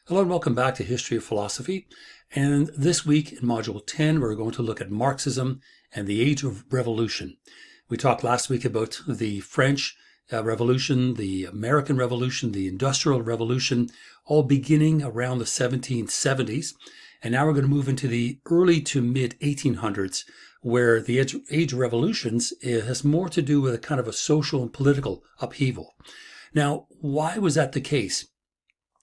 Hello and welcome back to History of Philosophy. And this week in Module 10, we're going to look at Marxism and the Age of Revolution. We talked last week about the French Revolution, the American Revolution, the Industrial Revolution, all beginning around the 1770s. And now we're going to move into the early to mid 1800s, where the Age of Revolutions has more to do with a kind of a social and political upheaval. Now, why was that the case?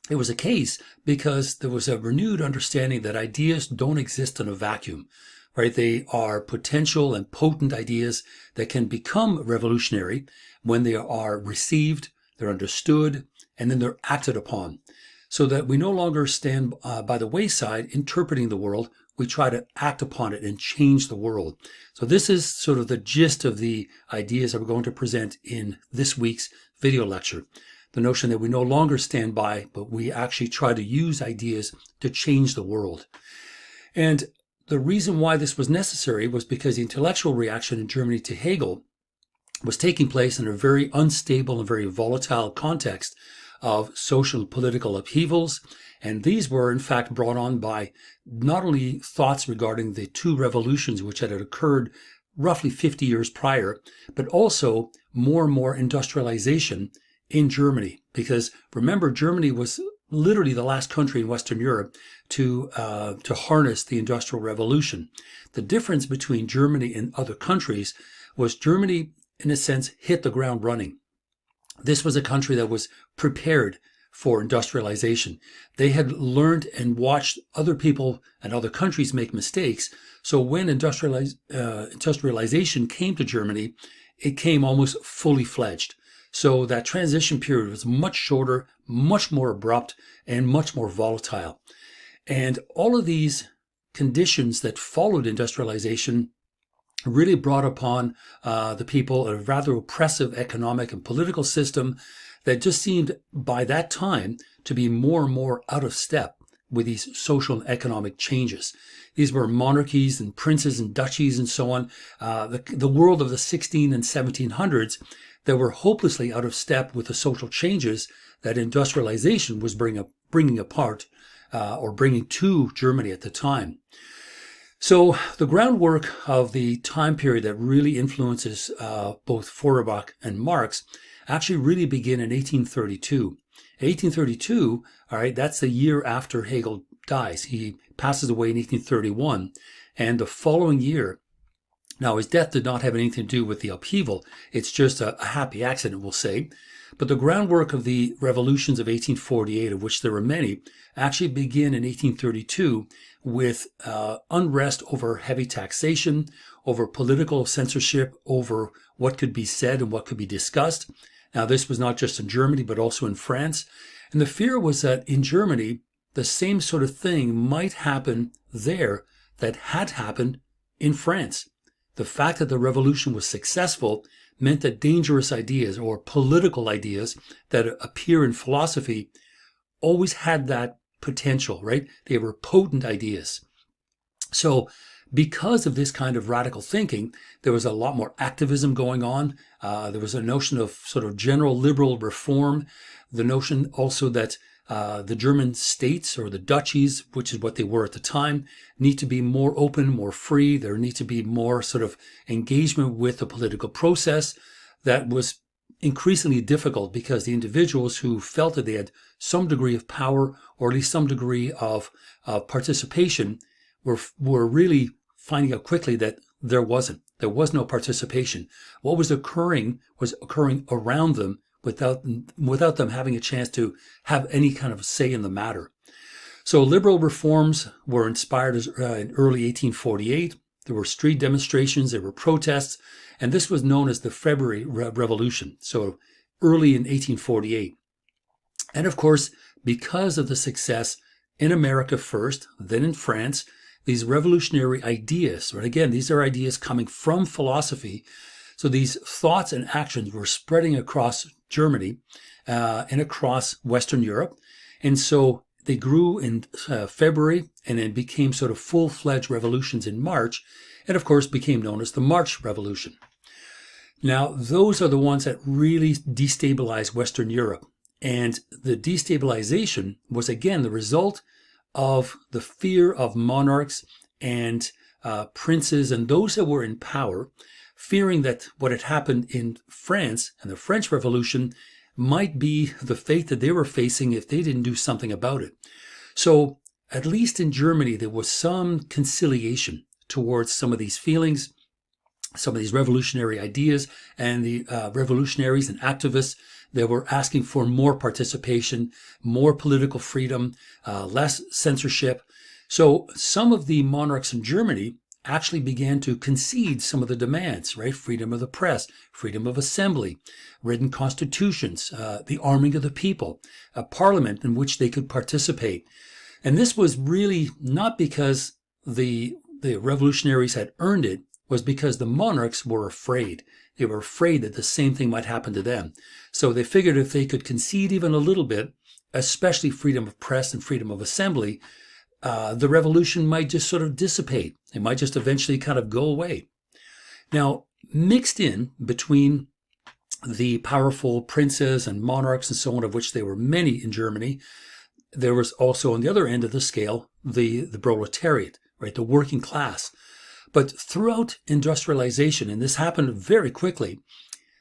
It was a case because there was a renewed understanding that ideas don't exist in a vacuum, right? They are potential and potent ideas that can become revolutionary when they are received, they're understood, and then they're acted upon. So that we no longer stand by the wayside interpreting the world, we try to act upon it and change the world. So this is sort of the gist of the ideas that we're going to present in this week's video lecture. The notion that we no longer stand by, but we actually try to use ideas to change the world. And the reason why this was necessary was because the intellectual reaction in Germany to Hegel was taking place in a very unstable and very volatile context of social and political upheavals. And these were, in fact, brought on by not only thoughts regarding the two revolutions which had occurred roughly 50 years prior, but also more and more industrialization in Germany, because remember, Germany was literally the last country in Western Europe to harness the Industrial Revolution. The difference between Germany and other countries was Germany, in a sense, hit the ground running. This was a country that was prepared for industrialization. They had learned and watched other people and other countries make mistakes. So when industrialization came to Germany, it came almost fully fledged. So that transition period was much shorter, much more abrupt, and much more volatile. And all of these conditions that followed industrialization really brought upon the people a rather oppressive economic and political system that just seemed by that time to be more and more out of step with these social and economic changes. These were monarchies and princes and duchies and so on. The world of the 16 and 1700s that were hopelessly out of step with the social changes that industrialization was bringing to Germany at the time. So the groundwork of the time period that really influences both Feuerbach and Marx actually really began in 1832. 1832, all right, that's the year after Hegel dies. He passes away in 1831, and the following year, now his death did not have anything to do with the upheaval. It's just a happy accident, we'll say. But the groundwork of the revolutions of 1848, of which there were many, actually begin in 1832 with unrest over heavy taxation, over political censorship, over what could be said and what could be discussed. Now, this was not just in Germany, but also in France. And the fear was that in Germany, the same sort of thing might happen there that had happened in France. The fact that the revolution was successful meant that dangerous ideas or political ideas that appear in philosophy always had that potential, right? They were potent ideas. So because of this kind of radical thinking, there was a lot more activism going on. There was a notion of sort of general liberal reform, the notion also that the German states or the duchies, which is what they were at the time, need to be more open, more free. There need to be more sort of engagement with the political process. That was increasingly difficult because the individuals who felt that they had some degree of power or at least some degree of participation were really finding out quickly that there wasn't. There was no participation. What was occurring around them without them having a chance to have any kind of say in the matter. So liberal reforms were inspired in early 1848. There were street demonstrations, there were protests, and this was known as the February Revolution, so early in 1848. And of course, because of the success in America first, then in France, these revolutionary ideas, right? Again, these are ideas coming from philosophy. So these thoughts and actions were spreading across Germany and across Western Europe. And so they grew in February and then became sort of full-fledged revolutions in March, and of course became known as the March Revolution. Now, those are the ones that really destabilized Western Europe. And the destabilization was, again, the result of the fear of monarchs and princes and those that were in power, fearing that what had happened in France and the French Revolution might be the fate that they were facing if they didn't do something about it. So, at least in Germany, there was some conciliation towards some of these feelings, some of these revolutionary ideas, and the revolutionaries and activists that were asking for more participation, more political freedom, less censorship. So some of the monarchs in Germany actually began to concede some of the demands, right? Freedom of the press, freedom of assembly, written constitutions, the arming of the people, a parliament in which they could participate. And this was really not because the revolutionaries had earned it, was because the monarchs were afraid. They were afraid that the same thing might happen to them. So they figured if they could concede even a little bit, especially freedom of press and freedom of assembly, the revolution might just sort of dissipate. It might just eventually kind of go away. Now, mixed in between the powerful princes and monarchs and so on, of which there were many in Germany, there was also on the other end of the scale, the proletariat, right, the working class. But throughout industrialization, and this happened very quickly,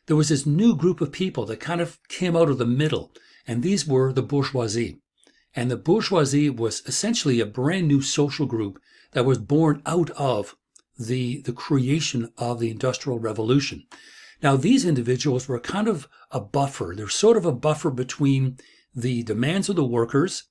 there was this new group of people that kind of came out of the middle, and these were the bourgeoisie. And the bourgeoisie was essentially a brand new social group that was born out of the creation of the Industrial Revolution. Now, these individuals were kind of a buffer. They're sort of a buffer between the demands of the workers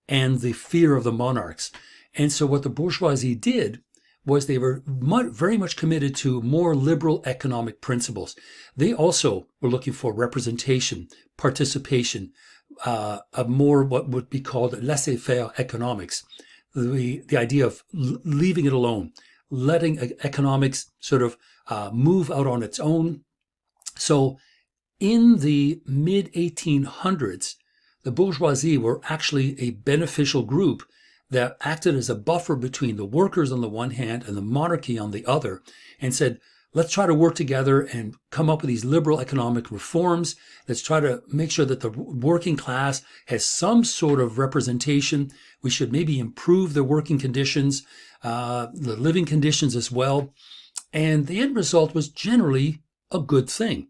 and the fear of the monarchs. And so what the bourgeoisie did was they were very much committed to more liberal economic principles. They also were looking for representation, participation, of more what would be called laissez-faire economics, the idea of leaving it alone, letting economics sort of move out on its own. So in the mid-1800s, the bourgeoisie were actually a beneficial group that acted as a buffer between the workers on the one hand and the monarchy on the other, and said, let's try to work together and come up with these liberal economic reforms. Let's try to make sure that the working class has some sort of representation. We should maybe improve their working conditions, the living conditions as well. And the end result was generally a good thing.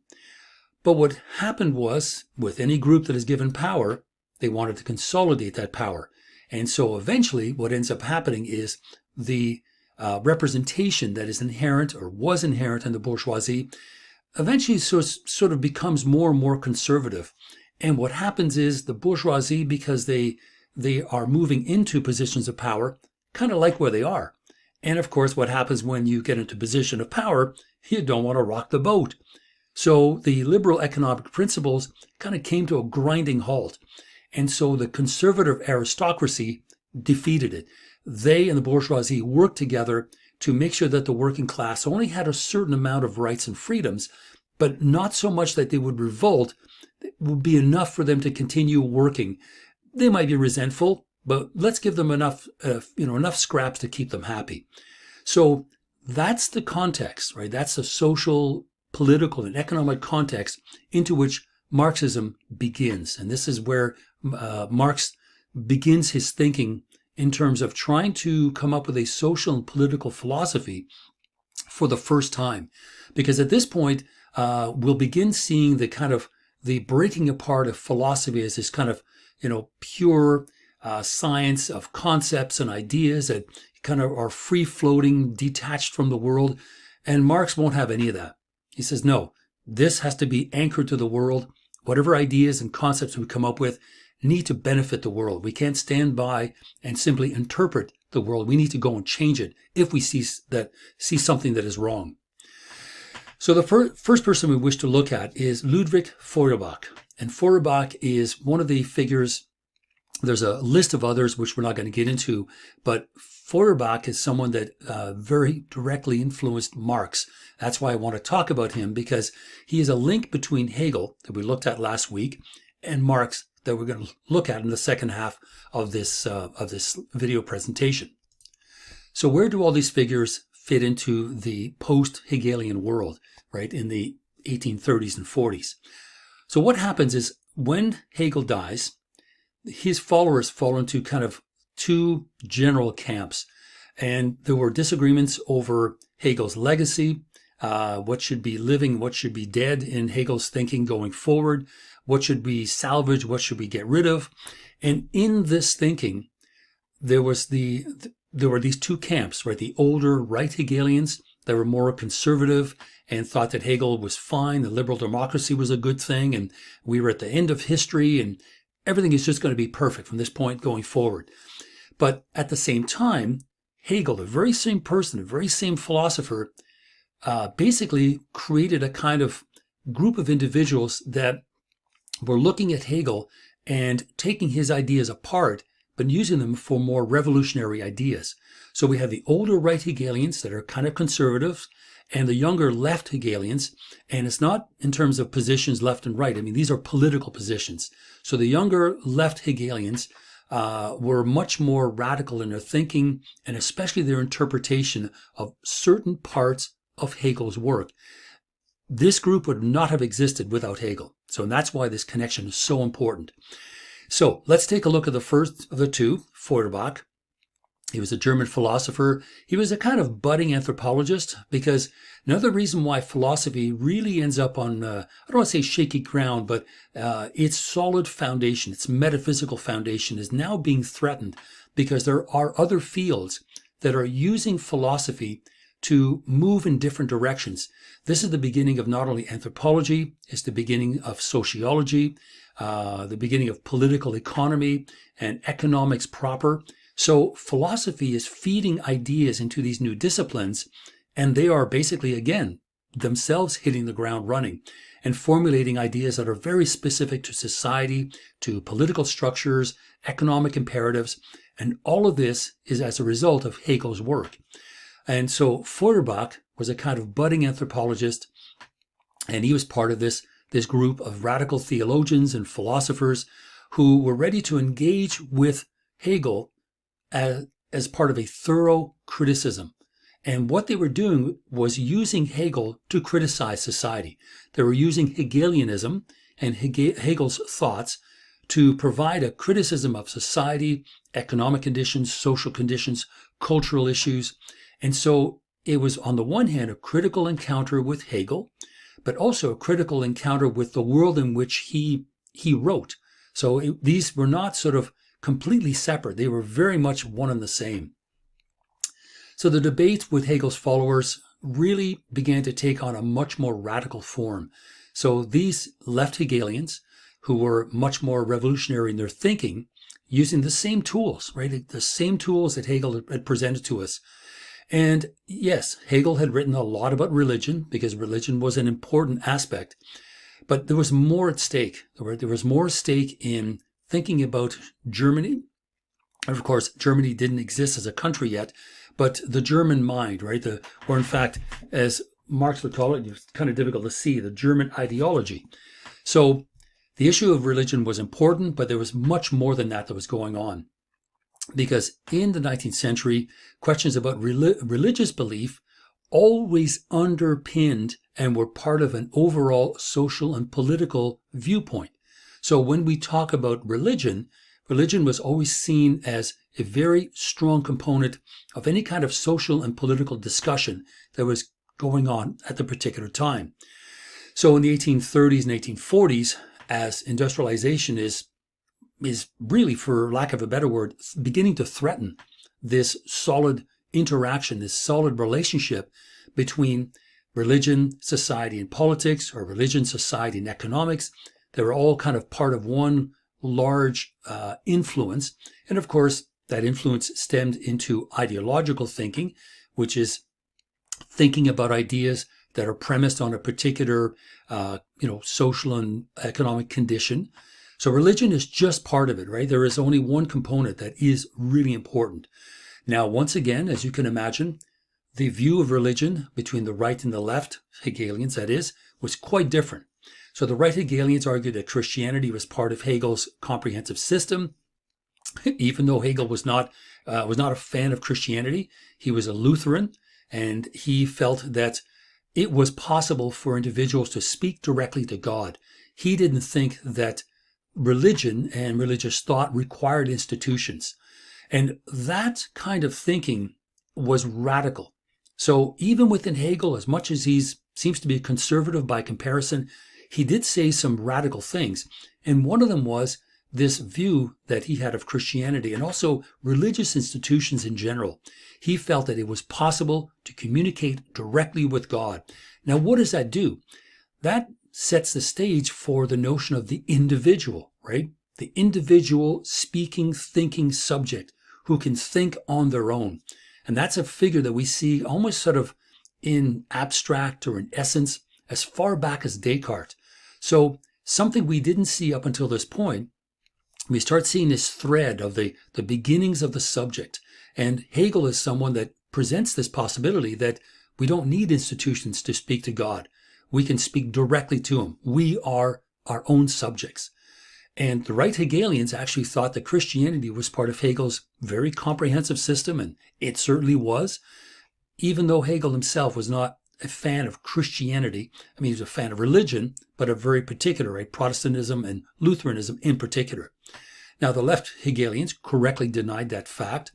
But what happened was, with any group that is given power, they wanted to consolidate that power. And so eventually what ends up happening is the representation that is inherent or was inherent in the bourgeoisie eventually sort of becomes more and more conservative. And what happens is the bourgeoisie, because they are moving into positions of power, kind of like where they are. And of course, what happens when you get into a position of power, you don't want to rock the boat. So the liberal economic principles kind of came to a grinding halt. And so the conservative aristocracy defeated it. They and the bourgeoisie worked together to make sure that the working class only had a certain amount of rights and freedoms, but not so much that they would revolt. It would be enough for them to continue working. They might be resentful, but let's give them enough scraps to keep them happy. So that's the context, right? That's the social, political, and economic context into which Marxism begins. And this is where Marx begins his thinking in terms of trying to come up with a social and political philosophy for the first time. Because at this point, we'll begin seeing the kind of the breaking apart of philosophy as this kind of, pure science of concepts and ideas that kind of are free-floating, detached from the world. And Marx won't have any of that. He says, no, this has to be anchored to the world. Whatever ideas and concepts we come up with need to benefit the world. We can't stand by and simply interpret the world. We need to go and change it if we see something that is wrong. So the first person we wish to look at is Ludwig Feuerbach. And Feuerbach is one of the figures. There's a list of others which we're not going to get into, but Feuerbach is someone that very directly influenced Marx. That's why I want to talk about him, because he is a link between Hegel, that we looked at last week, and Marx, that we're going to look at in the second half of this video presentation. So where do all these figures fit into the post-Hegelian world, right, in the 1830s and 40s? So what happens is when Hegel dies, his followers fall into kind of two general camps. And there were disagreements over Hegel's legacy, what should be living, what should be dead in Hegel's thinking going forward, what should be salvaged, what should we get rid of. And in this thinking, there were these two camps, right? The older right Hegelians that were more conservative and thought that Hegel was fine, the liberal democracy was a good thing, and we were at the end of history, and everything is just going to be perfect from this point going forward. But at the same time, Hegel, the very same person, the very same philosopher, basically created a kind of group of individuals that were looking at Hegel and taking his ideas apart, but using them for more revolutionary ideas. So we have the older right Hegelians that are kind of conservatives, and the younger left Hegelians, and it's not in terms of positions left and right. I mean, these are political positions. So the younger left Hegelians were much more radical in their thinking, and especially their interpretation of certain parts of Hegel's work. This group would not have existed without Hegel. So that's why this connection is so important. So let's take a look at the first of the two, Feuerbach. He was a German philosopher. He was a kind of budding anthropologist, because another reason why philosophy really ends up on, I don't want to say shaky ground, but its solid foundation, its metaphysical foundation is now being threatened, because there are other fields that are using philosophy to move in different directions. This is the beginning of not only anthropology, it's the beginning of sociology, the beginning of political economy and economics proper. So philosophy is feeding ideas into these new disciplines, and they are basically, again, themselves hitting the ground running and formulating ideas that are very specific to society, to political structures, economic imperatives, and all of this is as a result of Hegel's work. And so Feuerbach was a kind of budding anthropologist, and he was part of this group of radical theologians and philosophers who were ready to engage with Hegel as part of a thorough criticism. And what they were doing was using Hegel to criticize society. They were using Hegelianism and Hegel's thoughts to provide a criticism of society, economic conditions, social conditions, cultural issues. And so it was, on the one hand, a critical encounter with Hegel, but also a critical encounter with the world in which he wrote. So these were not sort of completely separate. They were very much one and the same. So the debate with Hegel's followers really began to take on a much more radical form. So these left Hegelians, who were much more revolutionary in their thinking, using the same tools, right? The same tools that Hegel had presented to us. And yes, Hegel had written a lot about religion, because religion was an important aspect, but there was more at stake. There was more at stake in thinking about Germany. And of course, Germany didn't exist as a country yet, but the German mind, right? Or in fact, as Marx would call it, it's kind of difficult to see, the German ideology. So the issue of religion was important, but there was much more than that was going on. Because in the 19th century, questions about religious belief always underpinned and were part of an overall social and political viewpoint. So when we talk about religion, religion was always seen as a very strong component of any kind of social and political discussion that was going on at the particular time. So in the 1830s and 1840s, as industrialization is really, for lack of a better word, beginning to threaten this solid interaction, this solid relationship between religion, society, and politics, or religion, society, and economics. They were all kind of part of one large influence. And of course, that influence stemmed into ideological thinking, which is thinking about ideas that are premised on a particular, social and economic condition. So religion is just part of it, right? There is only one component that is really important. Now, once again, as you can imagine, the view of religion between the right and the left, Hegelians that is, was quite different. So the right Hegelians argued that Christianity was part of Hegel's comprehensive system, even though Hegel was not a fan of Christianity. He was a Lutheran, and he felt that it was possible for individuals to speak directly to God. He didn't think that religion and religious thought required institutions. And that kind of thinking was radical. So even within Hegel, as much as he seems to be a conservative by comparison, he did say some radical things. And one of them was this view that he had of Christianity and also religious institutions in general. He felt that it was possible to communicate directly with God. Now, what does that do? That sets the stage for the notion of the individual, right? The individual speaking, thinking subject who can think on their own. And that's a figure that we see almost sort of in abstract or in essence as far back as Descartes. So something we didn't see up until this point, we start seeing this thread of the beginnings of the subject. And Hegel is someone that presents this possibility that we don't need institutions to speak to God. We can speak directly to him. We are our own subjects. And the right Hegelians actually thought that Christianity was part of Hegel's very comprehensive system, and it certainly was, even though Hegel himself was not a fan of Christianity. I mean, he was a fan of religion, but a very particular, right? Protestantism and Lutheranism in particular. Now, the left Hegelians correctly denied that fact.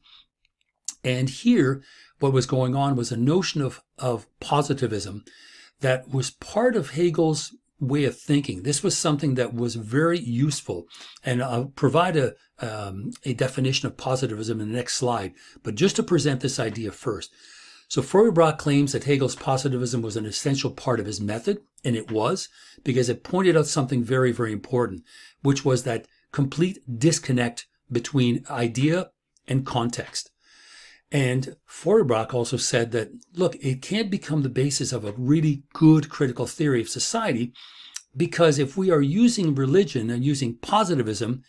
And here, what was going on was a notion of positivism that was part of Hegel's way of thinking. This was something that was very useful. And I'll provide a definition of positivism in the next slide. But just to present this idea first. So Feuerbach claims that Hegel's positivism was an essential part of his method, and it was, because it pointed out something very, very important, which was that complete disconnect between idea and context. And Feuerbach also said that, look, it can't become the basis of a really good critical theory of society, because if we are using religion and using positivism,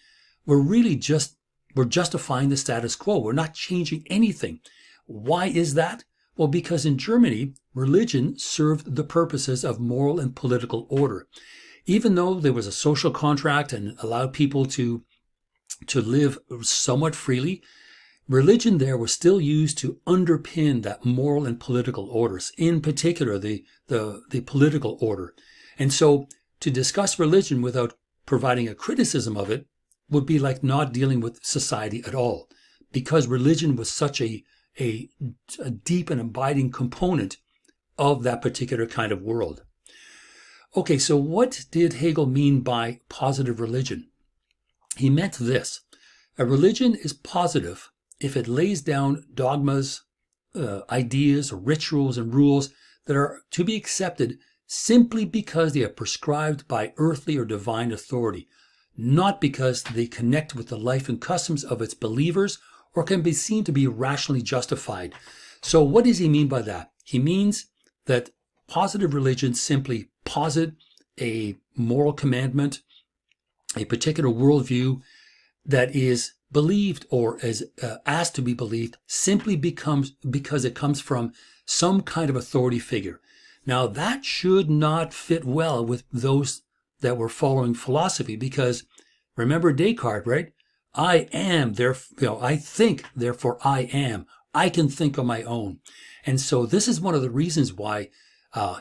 we're justifying the status quo. We're not changing anything. Why is that? Well, because in Germany, religion served the purposes of moral and political order. Even though there was a social contract and allowed people to live somewhat freely, religion there was still used to underpin that moral and political orders, in particular the political order. And so to discuss religion without providing a criticism of it would be like not dealing with society at all, because religion was such a deep and abiding component of that particular kind of world. Okay, so what did Hegel mean by positive religion? He meant this: a religion is positive if it lays down dogmas, ideas, or rituals and rules that are to be accepted simply because they are prescribed by earthly or divine authority, not because they connect with the life and customs of its believers or can be seen to be rationally justified. So what does he mean by that? He means that positive religion simply posit a moral commandment, a particular worldview that is believed or is asked to be believed simply because it comes from some kind of authority figure. Now, that should not fit well with those that were following philosophy, because remember Descartes, right? I am, therefore, I think, therefore I am. I can think on my own. And so this is one of the reasons why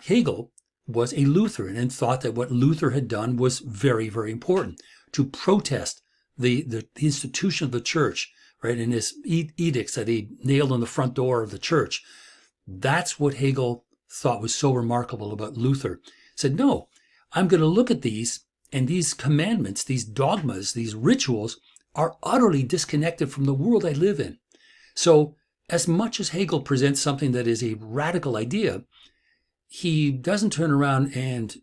Hegel was a Lutheran and thought that what Luther had done was very, very important, to protest the institution of the church, right, in his edicts that he nailed on the front door of the church. That's what Hegel thought was so remarkable about Luther. He said, no, I'm going to look at these, and these commandments, these dogmas, these rituals are utterly disconnected from the world I live in. So as much as Hegel presents something that is a radical idea, he doesn't turn around and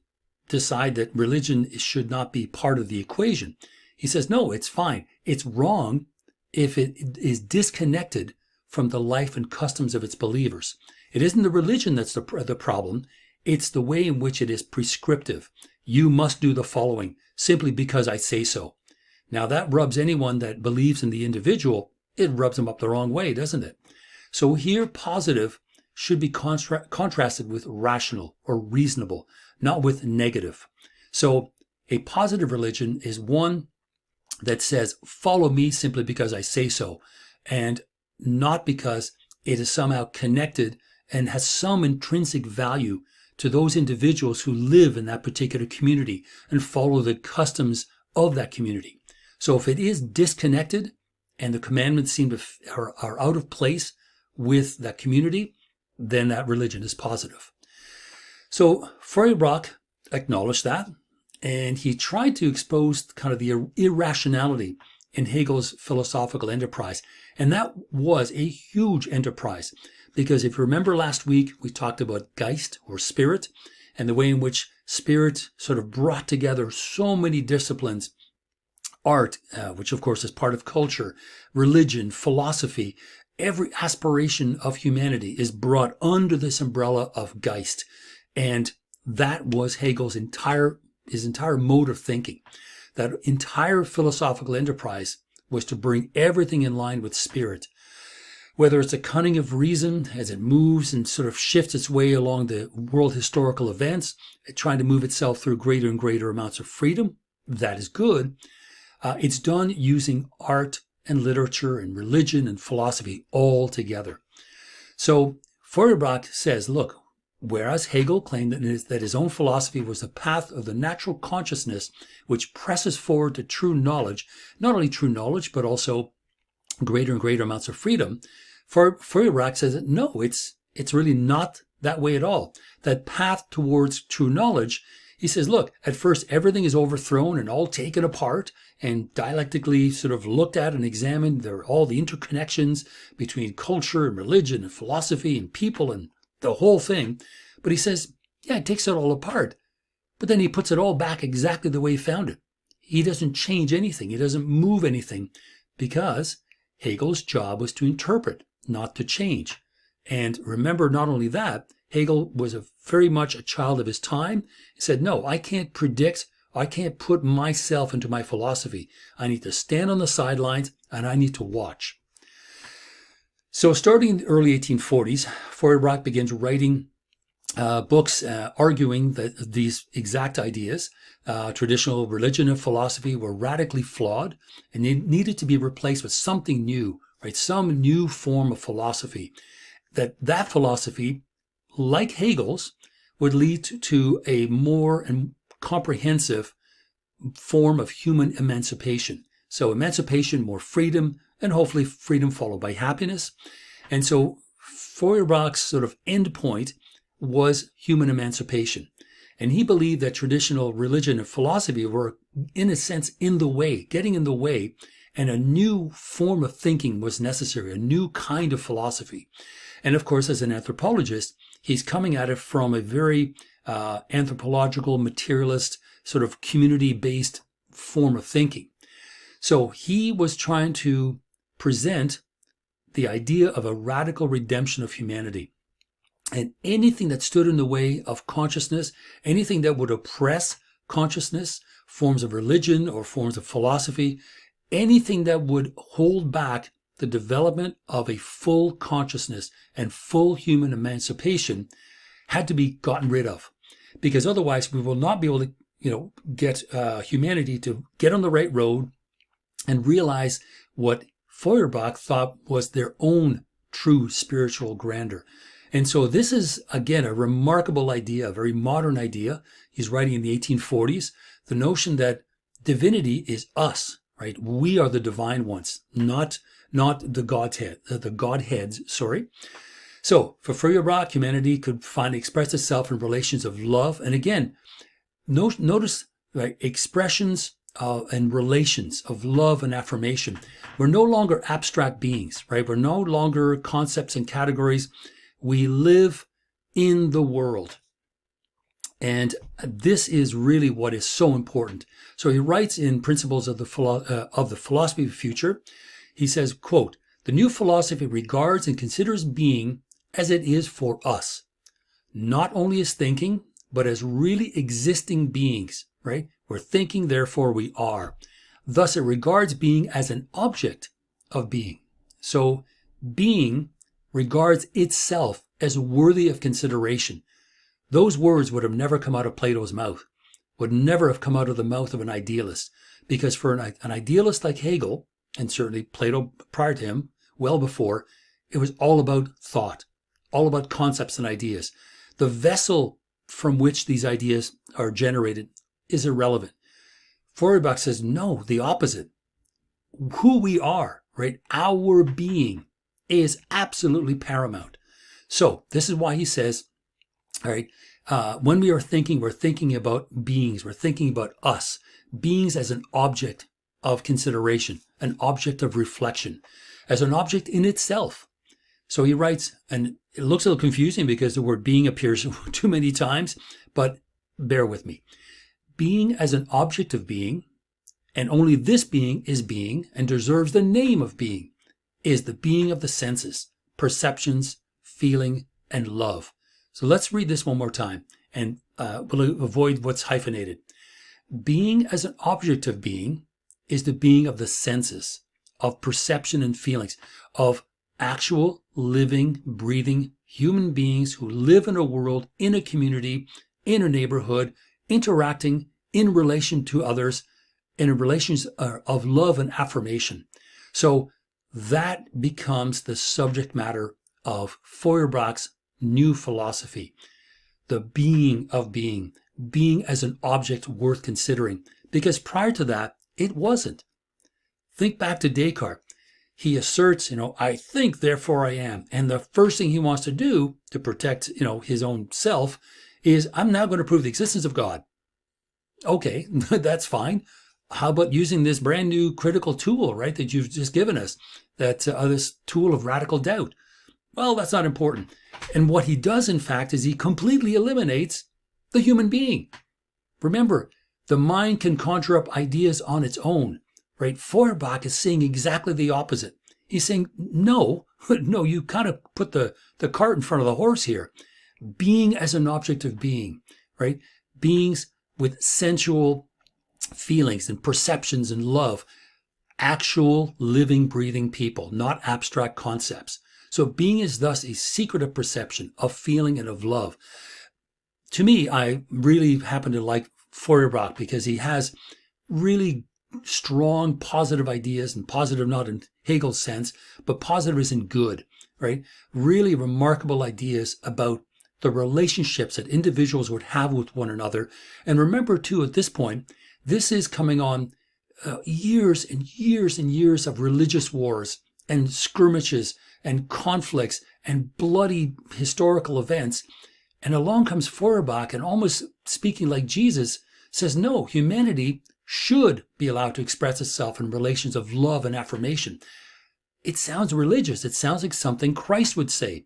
decide that religion should not be part of the equation. He says, no, it's fine. It's wrong if it is disconnected from the life and customs of its believers. It isn't the religion that's the problem. It's the way in which it is prescriptive. You must do the following simply because I say so. Now that rubs anyone that believes in the individual, it rubs them up the wrong way, doesn't it? So here, positive should be contrasted with rational or reasonable, not with negative. So a positive religion is one that says, follow me simply because I say so, and not because it is somehow connected and has some intrinsic value to those individuals who live in that particular community and follow the customs of that community. So if it is disconnected and the commandments seem to are out of place with that community, then that religion is positive. So Feuerbach acknowledged that, and he tried to expose kind of the irrationality in Hegel's philosophical enterprise. And that was a huge enterprise, because if you remember last week, we talked about Geist or spirit, and the way in which spirit sort of brought together so many disciplines, art, which of course is part of culture, religion, philosophy. Every aspiration of humanity is brought under this umbrella of Geist. And that was Hegel's his entire mode of thinking. That entire philosophical enterprise was to bring everything in line with spirit. Whether it's a cunning of reason as it moves and sort of shifts its way along the world historical events, trying to move itself through greater and greater amounts of freedom, that is good. It's done using art and literature and religion and philosophy all together. So Feuerbach says, look, whereas Hegel claimed that his own philosophy was the path of the natural consciousness which presses forward to true knowledge, not only true knowledge, but also greater and greater amounts of freedom, Feuerbach says that no, it's really not that way at all. That path towards true knowledge, he says, look, at first everything is overthrown and all taken apart and dialectically sort of looked at and examined. There are all the interconnections between culture and religion and philosophy and people and the whole thing. But he says, yeah, it takes it all apart. But then he puts it all back exactly the way he found it. He doesn't change anything. He doesn't move anything, because Hegel's job was to interpret, not to change. And remember, not only that, Hegel was very much a child of his time. He said, no, I can't predict, I can't put myself into my philosophy. I need to stand on the sidelines and I need to watch. So starting in the early 1840s, Feuerbach begins writing books arguing that these exact ideas, traditional religion and philosophy, were radically flawed and they needed to be replaced with something new, right? Some new form of philosophy. That philosophy, like Hegel's, would lead to a more and comprehensive form of human emancipation. So emancipation, more freedom, and hopefully freedom followed by happiness. And so Feuerbach's sort of end point was human emancipation. And he believed that traditional religion and philosophy were, in a sense, in the way, getting in the way, and a new form of thinking was necessary, a new kind of philosophy. And of course, as an anthropologist, he's coming at it from a very anthropological, materialist, sort of community-based form of thinking. So he was trying to present the idea of a radical redemption of humanity. And anything that stood in the way of consciousness, anything that would oppress consciousness, forms of religion or forms of philosophy, anything that would hold back the development of a full consciousness and full human emancipation had to be gotten rid of. Because otherwise we will not be able to, get humanity to get on the right road and realize what Feuerbach thought was their own true spiritual grandeur. And so this is, again, a remarkable idea, a very modern idea. He's writing in the 1840s, the notion that divinity is us, right? We are the divine ones, not the Godheads. So for Feuerbach, humanity could finally express itself in relations of love. And again, notice, right, expressions and relations of love and affirmation. We're no longer abstract beings, right? We're no longer concepts and categories. We live in the world. And this is really what is so important. So he writes in Principles of the Philosophy of the Future, he says, quote, "The new philosophy regards and considers being as it is for us, not only as thinking, but as really existing beings," right? We're thinking, therefore we are. Thus it regards being as an object of being. So being regards itself as worthy of consideration. Those words would have never come out of Plato's mouth, would never have come out of the mouth of an idealist. Because for an idealist like Hegel, and certainly Plato prior to him, well before, it was all about thought, all about concepts and ideas. The vessel from which these ideas are generated is irrelevant. Feuerbach says, no, the opposite. Who we are, right? Our being is absolutely paramount. So this is why he says, all right, when we are thinking, we're thinking about beings. We're thinking about us, beings as an object of consideration, an object of reflection, as an object in itself. So he writes, and it looks a little confusing because the word being appears too many times, but bear with me. Being as an object of being, and only this being is being and deserves the name of being, is the being of the senses, perceptions, feeling, and love. So let's read this one more time, and we'll avoid what's hyphenated. Being as an object of being is the being of the senses, of perception and feelings, of actual living, breathing human beings who live in a world, in a community, in a neighborhood, interacting in relation to others, in relations of love and affirmation. So that becomes the subject matter of Feuerbach's new philosophy, the being of being, being as an object worth considering, because prior to that, it wasn't. Think back to Descartes. He asserts, I think, therefore I am. And the first thing he wants to do to protect, his own self is, I'm now going to prove the existence of God. Okay, that's fine. How about using this brand new critical tool, right, that you've just given us, that this tool of radical doubt? Well, that's not important. And what he does, in fact, is he completely eliminates the human being. Remember, the mind can conjure up ideas on its own, right? Feuerbach is saying exactly the opposite. He's saying, no, you kind of put the cart in front of the horse here. Being as an object of being, right? Beings with sensual feelings and perceptions and love, actual living, breathing people, not abstract concepts. So being is thus a secret of perception, of feeling, and of love. To me, I really happen to like Feuerbach because he has really strong positive ideas, and positive not in Hegel's sense, but positive as in good, right? Really remarkable ideas about the relationships that individuals would have with one another. And remember too, at this point, this is coming on years and years and years of religious wars and skirmishes and conflicts and bloody historical events. And along comes Feuerbach, and almost speaking like Jesus, says, no, humanity should be allowed to express itself in relations of love and affirmation. It sounds religious. It sounds like something Christ would say.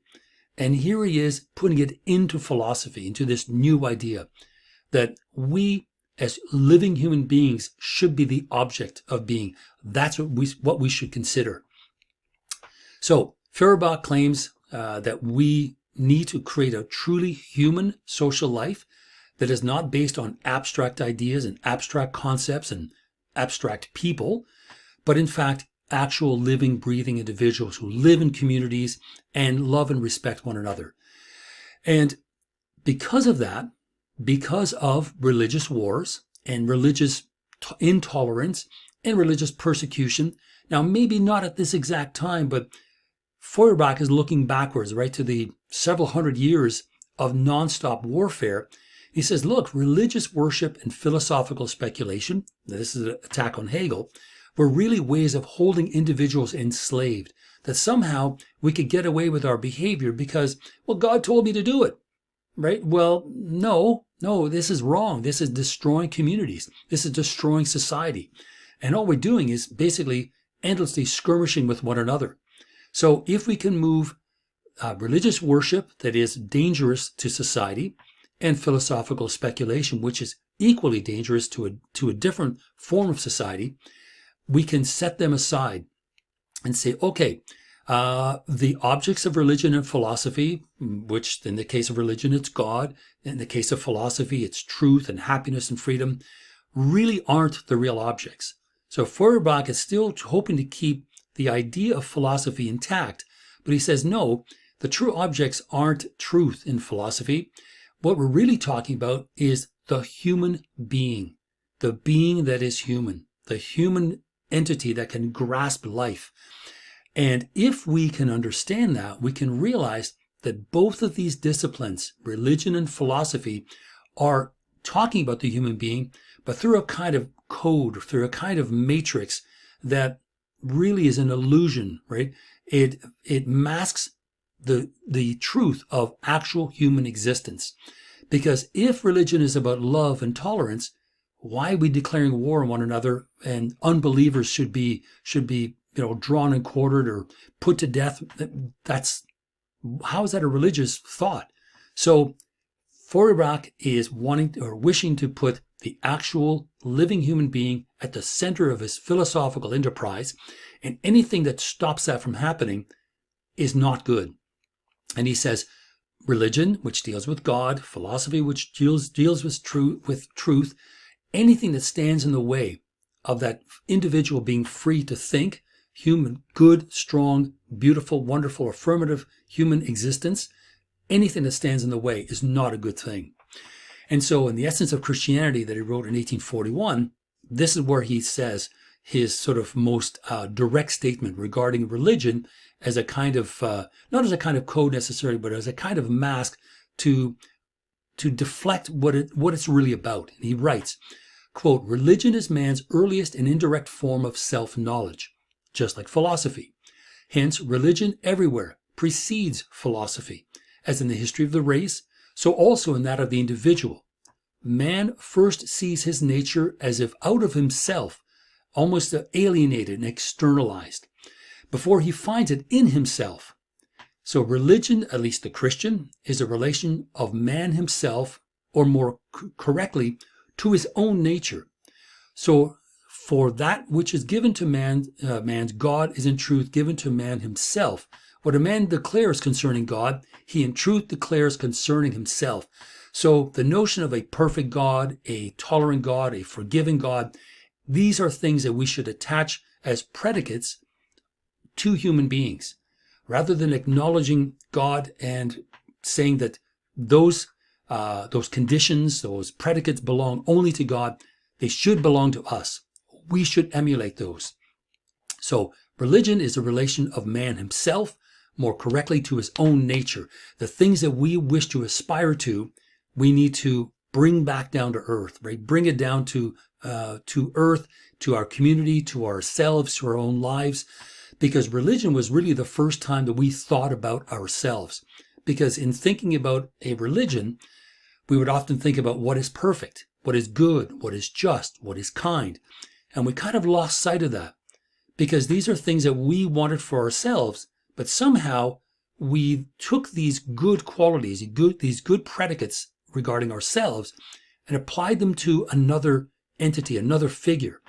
And here he is putting it into philosophy, into this new idea that we as living human beings should be the object of being. That's what we should consider. So Feuerbach claims that we need to create a truly human social life that is not based on abstract ideas and abstract concepts and abstract people, but in fact, actual living, breathing individuals who live in communities and love and respect one another. And because of that, because of religious wars and religious intolerance and religious persecution, now maybe not at this exact time, but Feuerbach is looking backwards, right, to the several hundred years of nonstop warfare. He says, look, religious worship and philosophical speculation, this is an attack on Hegel, were really ways of holding individuals enslaved, that somehow we could get away with our behavior because, well, God told me to do it, right? Well, no, this is wrong. This is destroying communities. This is destroying society. And all we're doing is basically endlessly skirmishing with one another. So if we can move religious worship that is dangerous to society and philosophical speculation, which is equally dangerous to a different form of society, we can set them aside and say, okay, the objects of religion and philosophy, which in the case of religion, it's God. In the case of philosophy, it's truth and happiness and freedom, really aren't the real objects. So Feuerbach is still hoping to keep the idea of philosophy intact, but he says, no, the true objects aren't truth in philosophy. What we're really talking about is the human being, the being that is human, the human entity that can grasp life. And if we can understand that, we can realize that both of these disciplines, religion and philosophy, are talking about the human being, but through a kind of code, through a kind of matrix that really is an illusion, right? It masks the truth of actual human existence. Because if religion is about love and tolerance, why are we declaring war on one another, and unbelievers should be drawn and quartered or put to death? How is that a religious thought? So Feuerbach is wishing to put the actual living human being at the center of his philosophical enterprise, and anything that stops that from happening is not good. And he says religion, which deals with God, philosophy, which deals with truth, anything that stands in the way of that individual being free to think, human, good, strong, beautiful, wonderful, affirmative human existence, anything that stands in the way is not a good thing. And so in The Essence of Christianity that he wrote in 1841, this is where he says his sort of most direct statement regarding religion as a kind of, not as a kind of code necessarily, but as a kind of mask to deflect what it's really about. And he writes, quote, "Religion is man's earliest and indirect form of self-knowledge, just like philosophy. Hence, religion everywhere precedes philosophy, as in the history of the race, so also in that of the individual. Man first sees his nature as if out of himself, almost alienated and externalized, before he finds it in himself. So religion, at least the Christian, is a relation of man himself, or more correctly, to his own nature. So for that which is given to man's God is in truth given to man himself. What a man declares concerning God, he in truth declares concerning himself." So the notion of a perfect God, a tolerant God, a forgiving God, these are things that we should attach as predicates to human beings, rather than acknowledging God and saying that those conditions, those predicates belong only to God. They should belong to us. We should emulate those. So religion is a relation of man himself, more correctly to his own nature. The things that we wish to aspire to, we need to bring back down to earth, right? Bring it down to earth, to our community, to ourselves, to our own lives, because religion was really the first time that we thought about ourselves. Because in thinking about a religion, we would often think about what is perfect, what is good, what is just, what is kind. And we kind of lost sight of that, because these are things that we wanted for ourselves, but somehow we took these good qualities, these good predicates regarding ourselves, and applied them to another entity, another figure.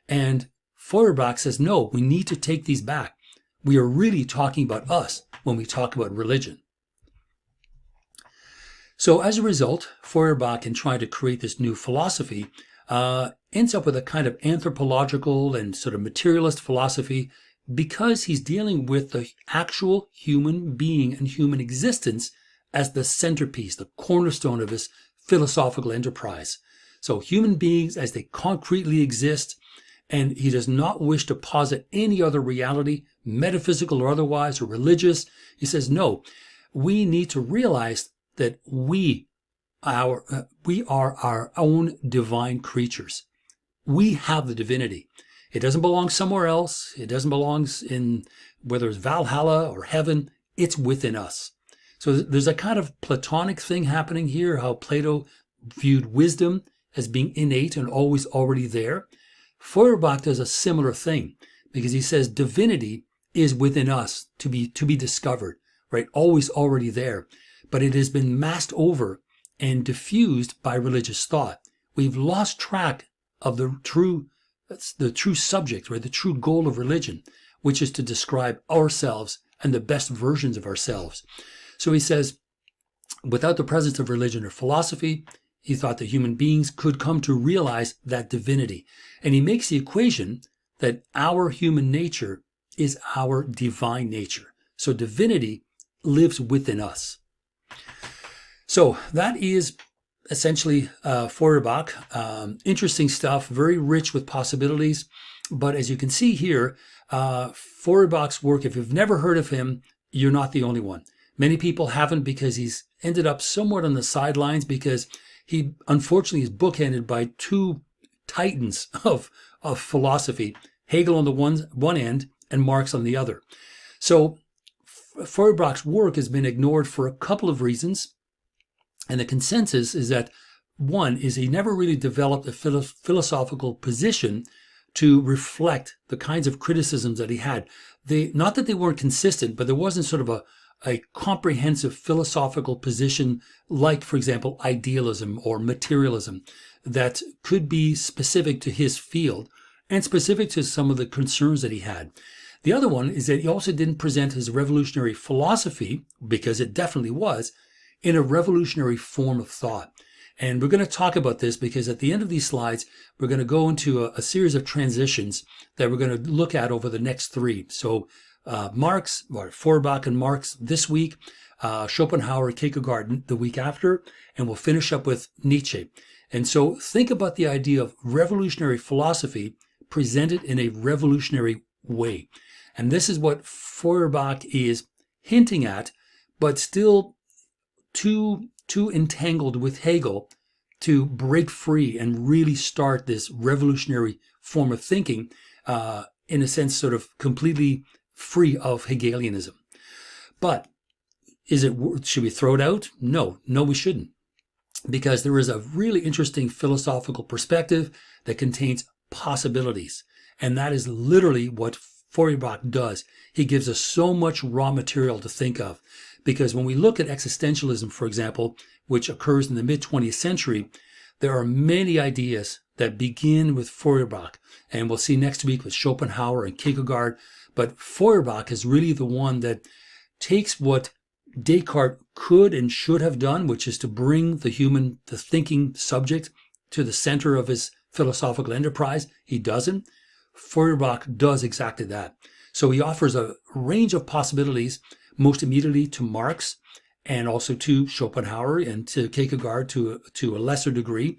And Feuerbach says, no, we need to take these back. We are really talking about us when we talk about religion. So as a result, Feuerbach, in trying to create this new philosophy, ends up with a kind of anthropological and sort of materialist philosophy, because he's dealing with the actual human being and human existence as the centerpiece, the cornerstone of his philosophical enterprise. So human beings as they concretely exist, and he does not wish to posit any other reality, metaphysical or otherwise, or religious. He says, no, we need to realize that we are our own divine creatures. We have the divinity. It doesn't belong somewhere else. It doesn't belong in, whether it's Valhalla or heaven, it's within us. So there's a kind of Platonic thing happening here, how Plato viewed wisdom as being innate and always already there. Feuerbach does a similar thing, because he says divinity is within us to be discovered, right? Always already there. But it has been masked over and diffused by religious thought. We've lost track of the true subject, right? The true goal of religion, which is to describe ourselves and the best versions of ourselves. So he says, without the presence of religion or philosophy, he thought that human beings could come to realize that divinity. And he makes the equation that our human nature is our divine nature. So divinity lives within us. So that is essentially Feuerbach. Interesting stuff, very rich with possibilities. But as you can see here, Feuerbach's work, if you've never heard of him, you're not the only one. Many people haven't, because he's ended up somewhat on the sidelines, because he, unfortunately, is bookended by two titans of philosophy, Hegel on the one end and Marx on the other. So Feuerbach's work has been ignored for a couple of reasons. And the consensus is that one is he never really developed a philosophical position to reflect the kinds of criticisms that he had. Not that they weren't consistent, but there wasn't sort of a comprehensive philosophical position like, for example, idealism or materialism that could be specific to his field and specific to some of the concerns that he had. The other one is that he also didn't present his revolutionary philosophy, because it definitely was, in a revolutionary form of thought. And we're going to talk about this because at the end of these slides, we're going to go into a series of transitions that we're going to look at over the next three. So Marx, or Feuerbach and Marx this week, Schopenhauer and Kierkegaard the week after, and we'll finish up with Nietzsche. And so think about the idea of revolutionary philosophy presented in a revolutionary way. And this is what Feuerbach is hinting at, but still too entangled with Hegel to break free and really start this revolutionary form of thinking, in a sense, sort of completely free of Hegelianism. But should we throw it out? No, we shouldn't. Because there is a really interesting philosophical perspective that contains possibilities. And that is literally what Feuerbach does. He gives us so much raw material to think of. Because when we look at existentialism, for example, which occurs in the mid-20th century, there are many ideas that begin with Feuerbach. And we'll see next week with Schopenhauer and Kierkegaard. But Feuerbach is really the one that takes what Descartes could and should have done, which is to bring the thinking subject to the center of his philosophical enterprise. He doesn't. Feuerbach does exactly that. So he offers a range of possibilities, most immediately to Marx and also to Schopenhauer and to Kierkegaard to a lesser degree.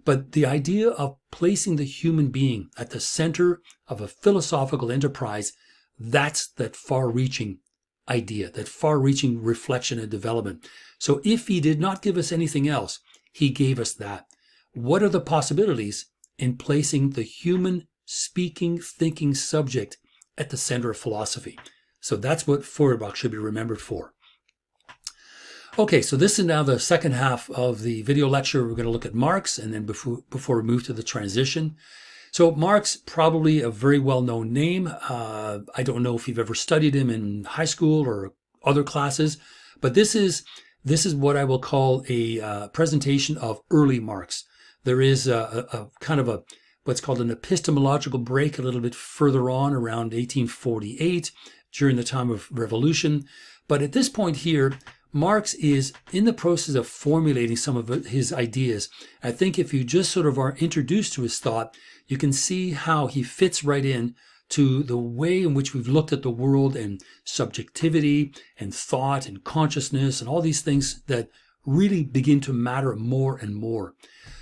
But the idea of placing the human being at the center of a philosophical enterprise, that's that far-reaching idea, that far-reaching reflection and development. So if he did not give us anything else, he gave us that. What are the possibilities in placing the human speaking, thinking subject at the center of philosophy? So that's what Feuerbach should be remembered for. Okay, so this is now the second half of the video lecture. We're going to look at Marx, and then before we move to the transition. So Marx, probably a very well-known name. I don't know if you've ever studied him in high school or other classes, but this is what I will call a presentation of early Marx. There is a kind of what's called an epistemological break a little bit further on, around 1848, during the time of revolution. But at this point here, Marx is in the process of formulating some of his ideas. I think if you just sort of are introduced to his thought, you can see how he fits right in to the way in which we've looked at the world and subjectivity and thought and consciousness and all these things that really begin to matter more and more.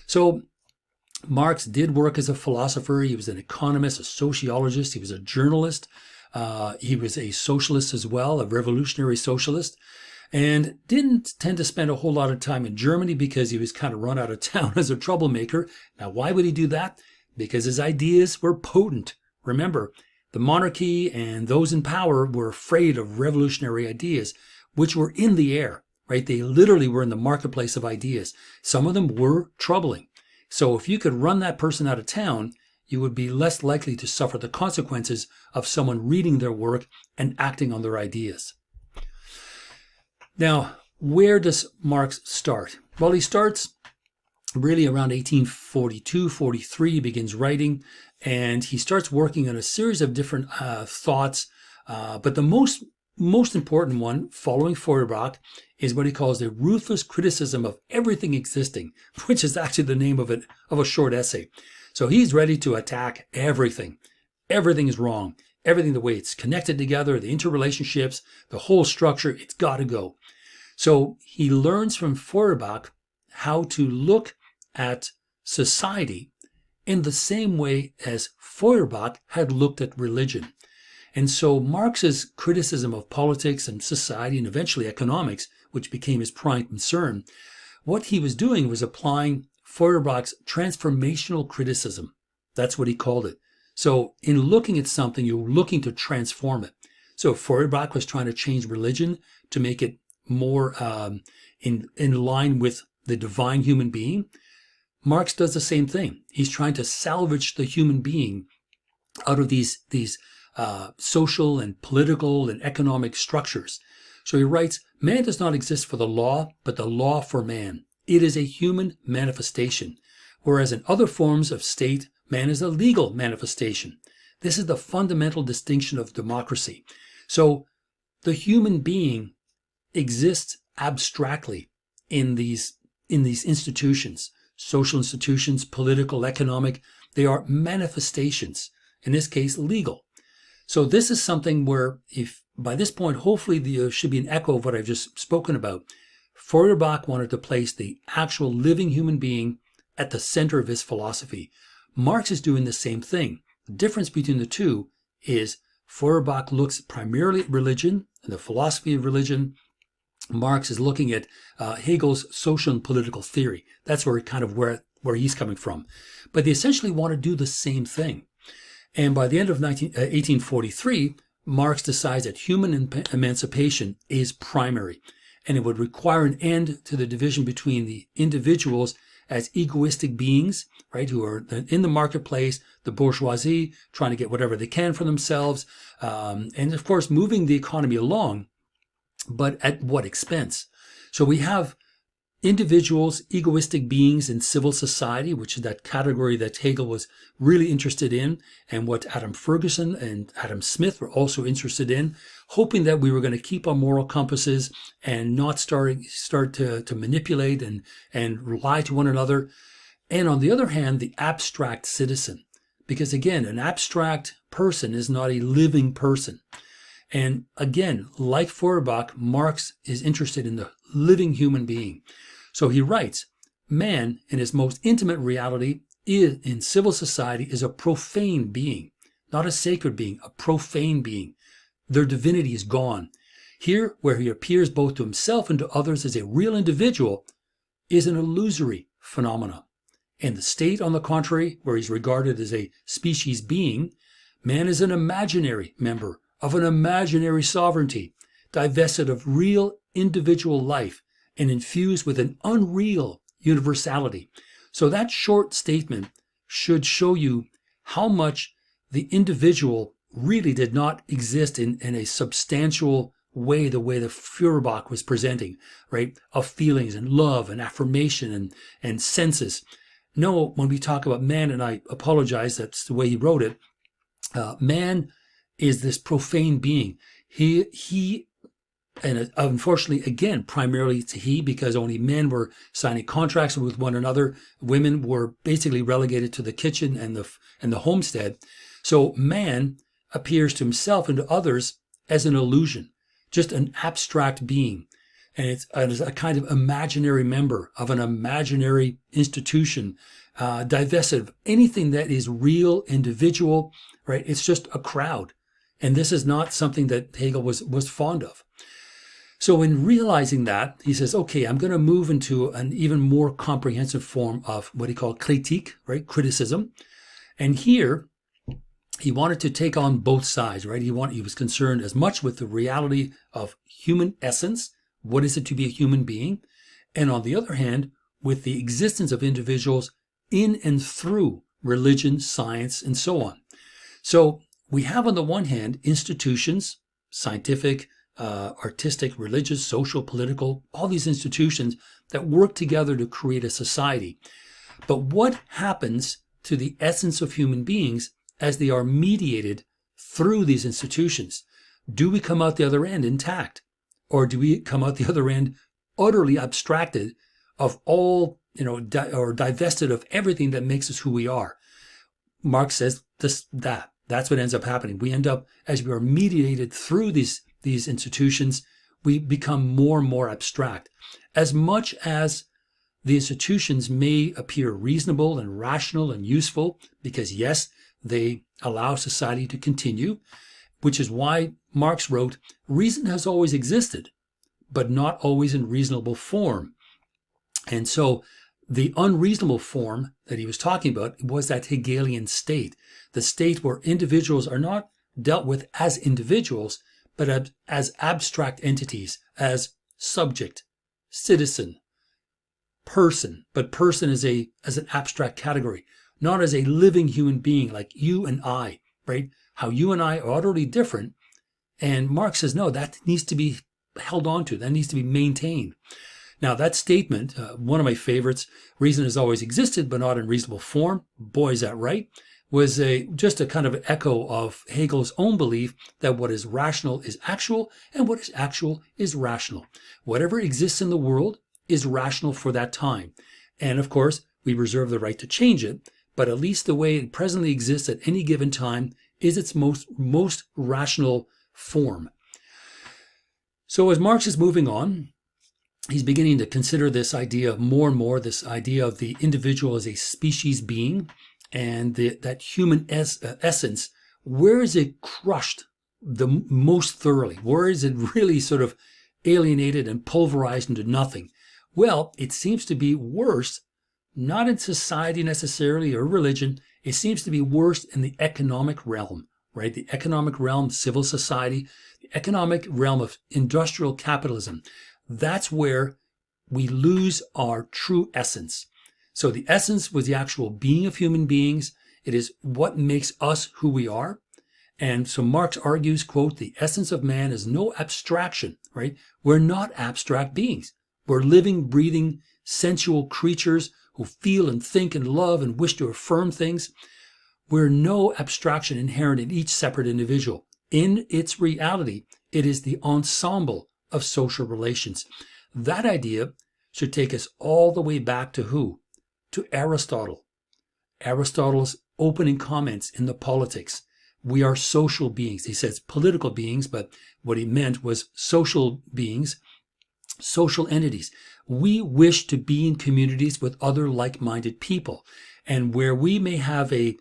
So Marx did work as a philosopher. He was an economist, a sociologist. He was a journalist. He was a socialist as well, a revolutionary socialist, and didn't tend to spend a whole lot of time in Germany because he was kind of run out of town as a troublemaker. Now, why would he do that? Because his ideas were potent. Remember, the monarchy and those in power were afraid of revolutionary ideas, which were in the air, right? They literally were in the marketplace of ideas. Some of them were troubling. So if you could run that person out of town, you would be less likely to suffer the consequences of someone reading their work and acting on their ideas. Now, where does Marx start? Well, he starts really around 1842, 43, he begins writing, and he starts working on a series of different thoughts. But the most important one, following Feuerbach, is what he calls the ruthless criticism of everything existing, which is actually the name of a short essay. So he's ready to attack everything. Everything is wrong. Everything, the way it's connected together, the interrelationships, the whole structure, it's got to go. So he learns from Feuerbach how to look at society in the same way as Feuerbach had looked at religion. And so Marx's criticism of politics and society and eventually economics, which became his prime concern, what he was doing was applying Feuerbach's transformational criticism. That's what he called it. So in looking at something, you're looking to transform it. So Feuerbach was trying to change religion to make it more in line with the divine human being. Marx does the same thing. He's trying to salvage the human being out of these social and political and economic structures. So he writes, man does not exist for the law, but the law for man. It is a human manifestation, whereas in other forms of state, man is a legal manifestation. This is the fundamental distinction of democracy. So the human being exists abstractly in these institutions, social institutions, political, economic. They are manifestations, in this case, legal. So this is something where, if by this point, hopefully there should be an echo of what I've just spoken about. Feuerbach wanted to place the actual living human being at the center of his philosophy. Marx is doing the same thing. The difference between the two is Feuerbach looks primarily at religion and the philosophy of religion. Marx is looking at Hegel's social and political theory. That's where where he's coming from. But they essentially want to do the same thing. And by the end of 1843, Marx decides that human emancipation is primary, and it would require an end to the division between the individuals as egoistic beings, right, who are in the marketplace, the bourgeoisie, trying to get whatever they can for themselves, and of course moving the economy along, but at what expense? So we have individuals, egoistic beings in civil society, which is that category that Hegel was really interested in, and what Adam Ferguson and Adam Smith were also interested in, hoping that we were going to keep our moral compasses and not start to manipulate and lie to one another. And on the other hand, the abstract citizen, because again, an abstract person is not a living person. And again, like Feuerbach, Marx is interested in the living human being. So he writes, man in his most intimate reality in civil society is a profane being, not a sacred being, a profane being. Their divinity is gone. Here, where he appears both to himself and to others as a real individual, is an illusory phenomena. In the state, on the contrary, where he's regarded as a species being, man is an imaginary member of an imaginary sovereignty, divested of real individual life and infused with an unreal universality. So that short statement should show you how much the individual really did not exist in a substantial way, the way that Feuerbach was presenting, right, of feelings and love and affirmation and senses. No, when we talk about man, and I apologize, that's the way he wrote it, man is this profane being. He, and unfortunately, again, primarily it's he, because only men were signing contracts with one another. Women were basically relegated to the kitchen and the homestead. So man appears to himself and to others as an illusion, just an abstract being. And it's a kind of imaginary member of an imaginary institution, divested of anything that is real, individual, right? It's just a crowd. And this is not something that Hegel was fond of. So in realizing that, he says, okay, I'm going to move into an even more comprehensive form of what he called critique, right? Criticism. And here, he wanted to take on both sides, right? He was concerned as much with the reality of human essence. What is it to be a human being? And on the other hand, with the existence of individuals in and through religion, science, and so on. So we have on the one hand institutions, scientific, artistic, religious, social, political, all these institutions that work together to create a society. But what happens to the essence of human beings as they are mediated through these institutions? Do we come out the other end intact? Or do we come out the other end utterly abstracted of all, or divested of everything that makes us who we are? Marx says that's what ends up happening. We end up, as we are mediated through these institutions, we become more and more abstract. As much as the institutions may appear reasonable and rational and useful, because yes, they allow society to continue, which is why Marx wrote, reason has always existed, but not always in reasonable form. And so The unreasonable form that he was talking about was that Hegelian state, the state where individuals are not dealt with as individuals, but as abstract entities, as subject, citizen, person, but person as an abstract category, not as a living human being like you and I, right? How you and I are utterly different. And Marx says, no, that needs to be held on to, that needs to be maintained. Now, that statement, one of my favorites, reason has always existed, but not in reasonable form, boy, is that right, was just a kind of echo of Hegel's own belief that what is rational is actual, and what is actual is rational. Whatever exists in the world is rational for that time. And of course, we reserve the right to change it, but at least the way it presently exists at any given time is its most rational form. So as Marx is moving on, he's beginning to consider this idea more and more, this idea of the individual as a species being, and that human essence, where is it crushed the most thoroughly? Where is it really sort of alienated and pulverized into nothing? Well, it seems to be worse, not in society necessarily or religion. It seems to be worse in the economic realm, right? The economic realm, civil society, the economic realm of industrial capitalism. That's where we lose our true essence. So the essence was the actual being of human beings. It is what makes us who we are. And so Marx argues, quote, the essence of man is no abstraction, right? We're not abstract beings. We're living, breathing, sensual creatures who feel and think and love and wish to affirm things. We're no abstraction inherent in each separate individual. In its reality, it is the ensemble of social relations. That idea should take us all the way back to who? To Aristotle. Aristotle's opening comments in the Politics. We are social beings. He says political beings, but what he meant was social beings, social entities. We wish to be in communities with other like-minded people. And where we may have a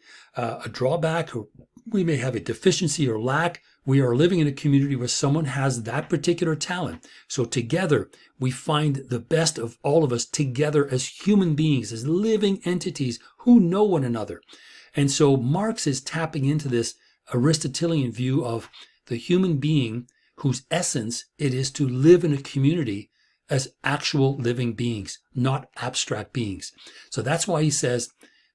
drawback, or we may have a deficiency or lack, we are living in a community where someone has that particular talent. So together, we find the best of all of us together as human beings, as living entities who know one another. And so Marx is tapping into this Aristotelian view of the human being whose essence it is to live in a community as actual living beings, not abstract beings. So that's why he says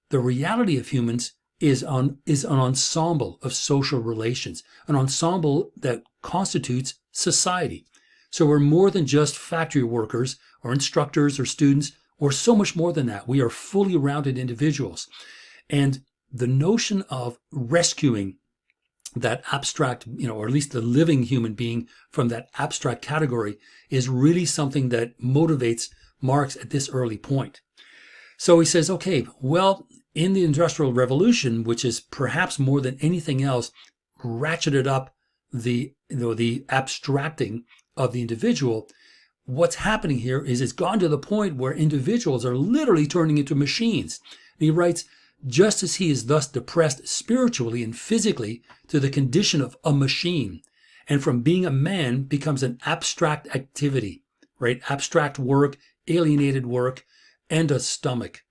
the reality of humans is an ensemble of social relations, an ensemble that constitutes society. So we're more than just factory workers or instructors or students, or so much more than that. We are fully rounded individuals. And the notion of rescuing that abstract, or at least the living human being from that abstract category is really something that motivates Marx at this early point. So he says, okay, well, in the Industrial Revolution, which is perhaps more than anything else, ratcheted up the abstracting of the individual, what's happening here is it's gone to the point where individuals are literally turning into machines. And he writes, just as he is thus depressed spiritually and physically to the condition of a machine, and from being a man becomes an abstract activity, right? Abstract work, alienated work, and a stomach,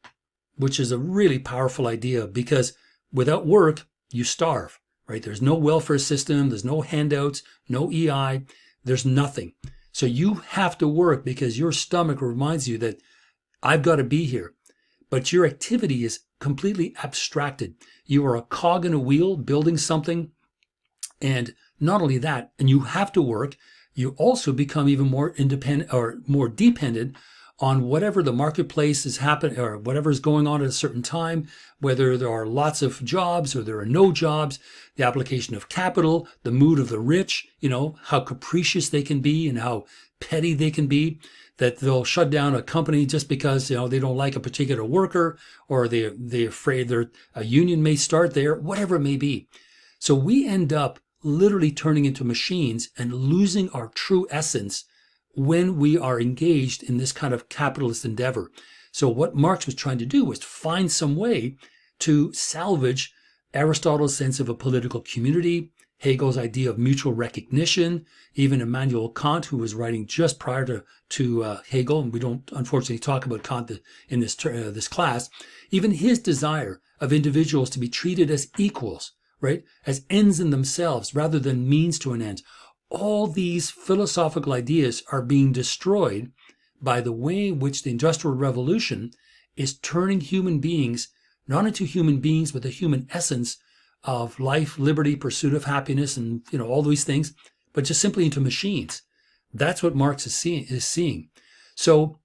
which is a really powerful idea because without work, you starve, right? There's no welfare system, there's no handouts, no EI, there's nothing. So you have to work because your stomach reminds you that I've got to be here. But your activity is completely abstracted. You are a cog in a wheel building something. And not only that, and you have to work, you also become even more independent or more dependent on whatever the marketplace is happening or whatever is going on at a certain time, whether there are lots of jobs or there are no jobs, the application of capital, the mood of the rich, how capricious they can be and how petty they can be, that they'll shut down a company just because, they don't like a particular worker or they're afraid a union may start there, whatever it may be. So we end up literally turning into machines and losing our true essence when we are engaged in this kind of capitalist endeavor. So what Marx was trying to do was find some way to salvage Aristotle's sense of a political community, Hegel's idea of mutual recognition, even Immanuel Kant, who was writing just prior to Hegel, and we don't unfortunately talk about Kant in this class, even his desire of individuals to be treated as equals, right, as ends in themselves rather than means to an end. All these philosophical ideas are being destroyed by the way in which the Industrial Revolution is turning human beings not into human beings with a human essence of life, liberty, pursuit of happiness, and all these things, but just simply into machines. That's what Marx is seeing. So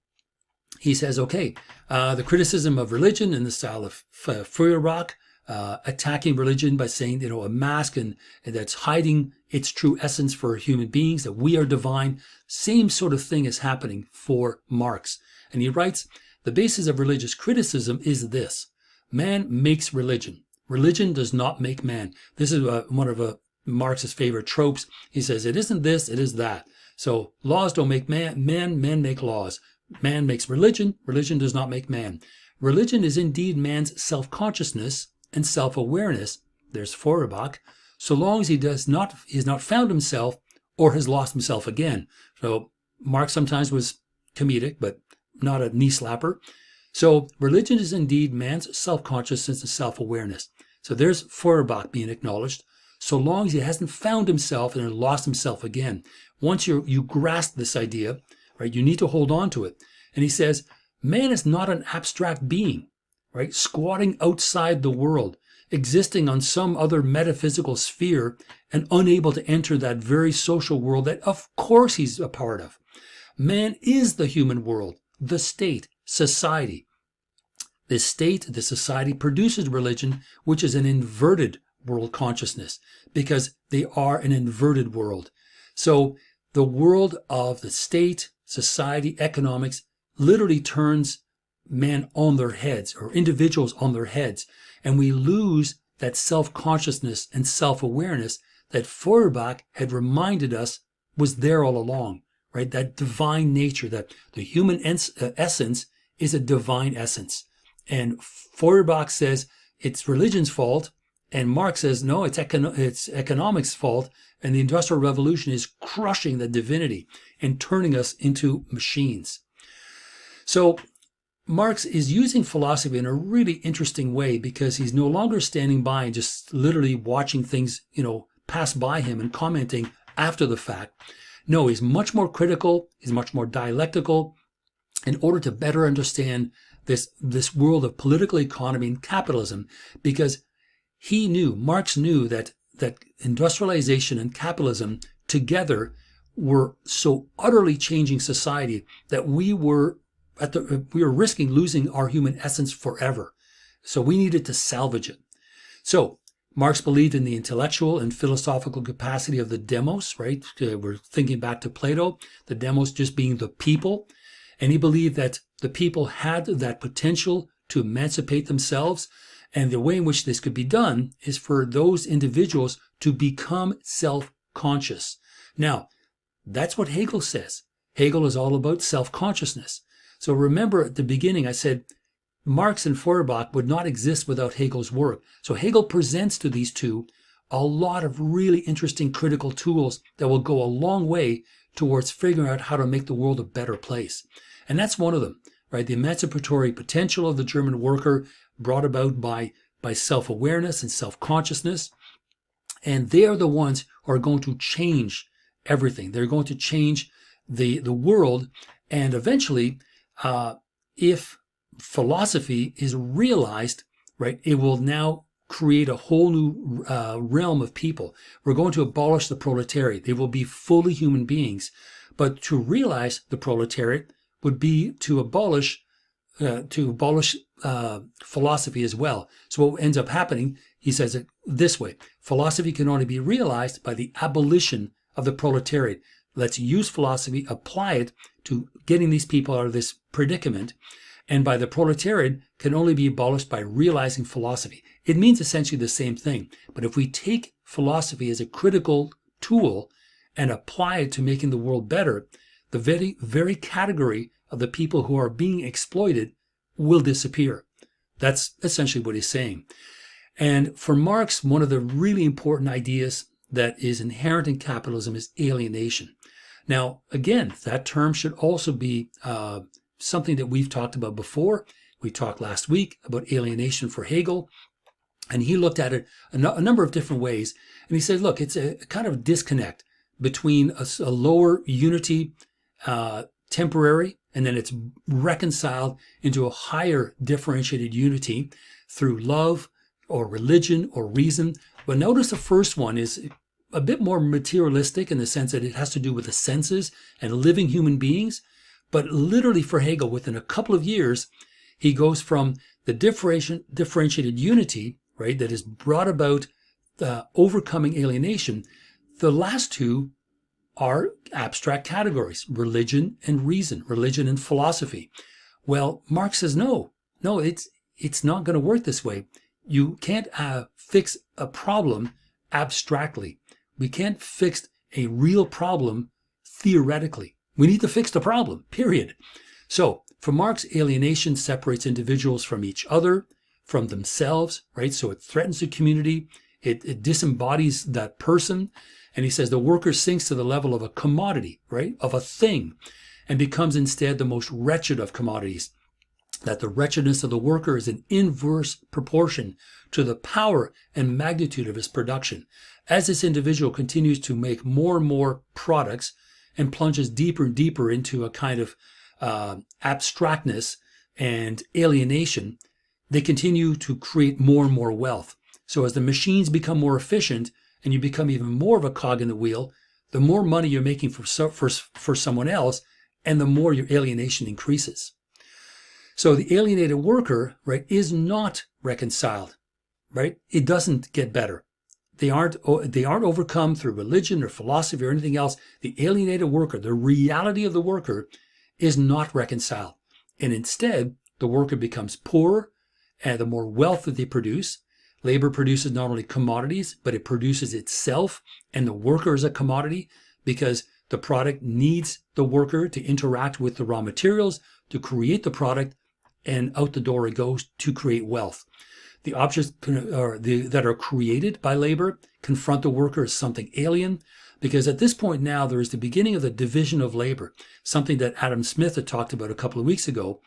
he says, okay, the criticism of religion in the style of Feuerbach, attacking religion by saying, a mask and that's hiding its true essence for human beings, that we are divine. Same sort of thing is happening for Marx. And he writes, the basis of religious criticism is this: man makes religion. Religion does not make man. This is one of Marx's favorite tropes. He says, it isn't this, it is that. So laws don't make man, men make laws. Man makes religion, religion does not make man. Religion is indeed man's self-consciousness and self-awareness, there's Feuerbach, so long as he has not found himself or has lost himself again. So Marx sometimes was comedic, but not a knee slapper. So religion is indeed man's self-consciousness and self-awareness. So there's Feuerbach being acknowledged, so long as he hasn't found himself and lost himself again. Once you grasp this idea, right, you need to hold on to it. And he says, man is not an abstract being, right, squatting outside the world, existing on some other metaphysical sphere and unable to enter that very social world that of course he's a part of. Man is the human world, the state, society. This state, the society, produces religion, which is an inverted world consciousness, because they are an inverted world. So the world of the state, society, economics literally turns men on their heads, or individuals on their heads, and we lose that self-consciousness and self-awareness that Feuerbach had reminded us was there all along, right? That divine nature, that the human essence is a divine essence. And Feuerbach says it's religion's fault, and Marx says, no, it's economics' fault, and the Industrial Revolution is crushing the divinity and turning us into machines. So Marx is using philosophy in a really interesting way, because he's no longer standing by and just literally watching things, pass by him and commenting after the fact. No, he's much more critical, he's much more dialectical, in order to better understand this world of political economy and capitalism, because Marx knew that industrialization and capitalism together were so utterly changing society that we were risking losing our human essence forever. So we needed to salvage it. So Marx believed in the intellectual and philosophical capacity of the demos, right? We're thinking back to Plato, the demos just being the people. And he believed that the people had that potential to emancipate themselves. And the way in which this could be done is for those individuals to become self-conscious. Now, that's what Hegel says. Hegel is all about self-consciousness. So remember at the beginning, I said Marx and Feuerbach would not exist without Hegel's work. So Hegel presents to these two a lot of really interesting critical tools that will go a long way towards figuring out how to make the world a better place. And that's one of them, right? The emancipatory potential of the German worker brought about by self-awareness and self-consciousness. And they are the ones who are going to change everything. They're going to change the world. And eventually, if philosophy is realized, right, it will now create a whole new realm of people. We're going to abolish the proletariat. They will be fully human beings. But to realize the proletariat would be to abolish philosophy as well. So what ends up happening, he says it this way: philosophy can only be realized by the abolition of the proletariat. Let's use philosophy, apply it to getting these people out of this predicament. And by the proletariat can only be abolished by realizing philosophy. It means essentially the same thing. But if we take philosophy as a critical tool and apply it to making the world better, the very category of the people who are being exploited will disappear. That's essentially what he's saying. And for Marx, one of the really important ideas that is inherent in capitalism is alienation. Now, again, that term should also be something that we've talked about before. We talked last week about alienation for Hegel, and he looked at it a number of different ways. And he said, look, it's a kind of disconnect between a lower unity, temporary, and then it's reconciled into a higher differentiated unity through love or religion or reason. But notice the first one is a bit more materialistic in the sense that it has to do with the senses and living human beings. But literally for Hegel, within a couple of years, he goes from the differentiated unity, right, that is brought about overcoming alienation. The last two are abstract categories, religion and reason, religion and philosophy. Well, Marx says, no, it's not going to work this way. You can't fix a problem abstractly. We can't fix a real problem theoretically. We need to fix the problem, period. So for Marx, alienation separates individuals from each other, from themselves, right? So it threatens the community. It disembodies that person. And he says the worker sinks to the level of a commodity, right? Of a thing, and becomes instead the most wretched of commodities. That the wretchedness of the worker is in inverse proportion to the power and magnitude of his production. As this individual continues to make more and more products and plunges deeper and deeper into a kind of abstractness and alienation, they continue to create more and more wealth. So as the machines become more efficient and you become even more of a cog in the wheel, the more money you're making for someone else, and the more your alienation increases. So the alienated worker, right, is not reconciled, right? It doesn't get better. They aren't overcome through religion or philosophy or anything else. The alienated worker, the reality of the worker, is not reconciled. And instead, the worker becomes poorer, and the more wealth that they produce. Labor produces not only commodities, but it produces itself, and the worker is a commodity because the product needs the worker to interact with the raw materials to create the product, and out the door it goes to create wealth. The objects that are created by labor confront the worker as something alien, because at this point now there is the beginning of the division of labor, something that Adam Smith had talked about a couple of weeks ago.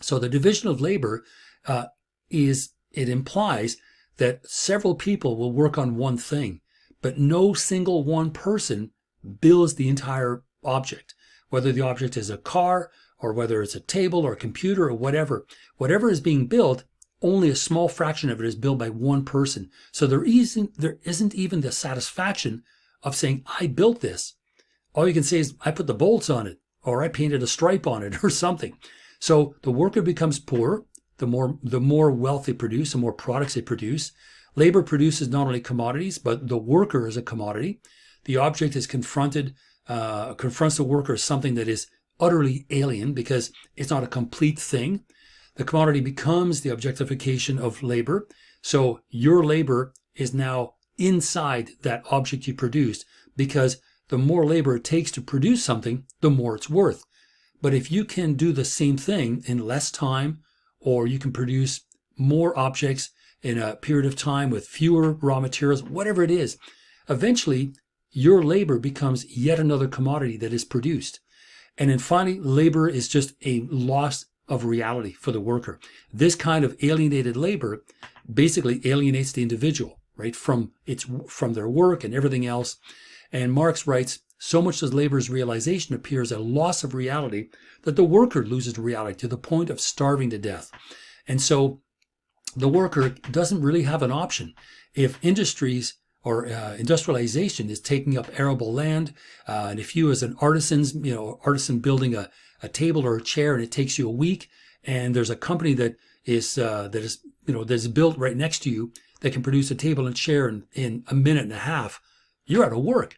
So the division of labor implies that several people will work on one thing, but no single one person builds the entire object, whether the object is a car or whether it's a table or a computer or whatever. Whatever is being built, only a small fraction of it is built by one person. So there isn't even the satisfaction of saying, I built this. All you can say is, I put the bolts on it, or I painted a stripe on it or something. So the worker becomes poor. The more wealth they produce, the more products they produce. Labor produces not only commodities, but the worker is a commodity. The object is confronts the worker as something that is utterly alien because it's not a complete thing. The commodity becomes the objectification of labor. So your labor is now inside that object you produced, because the more labor it takes to produce something, the more it's worth. But if you can do the same thing in less time, or you can produce more objects in a period of time with fewer raw materials, whatever it is, eventually your labor becomes yet another commodity that is produced. And then finally, labor is just a loss of reality for the worker. This kind of alienated labor basically alienates the individual, right, from their work and everything else. And Marx writes, so much does labor's realization appear as a loss of reality that the worker loses reality to the point of starving to death. And so the worker doesn't really have an option. If industries or industrialization is taking up arable land, and if you as an artisan building a table or a chair, and it takes you a week, and there's a company that is built right next to you that can produce a table and chair in a minute and a half, you're out of work.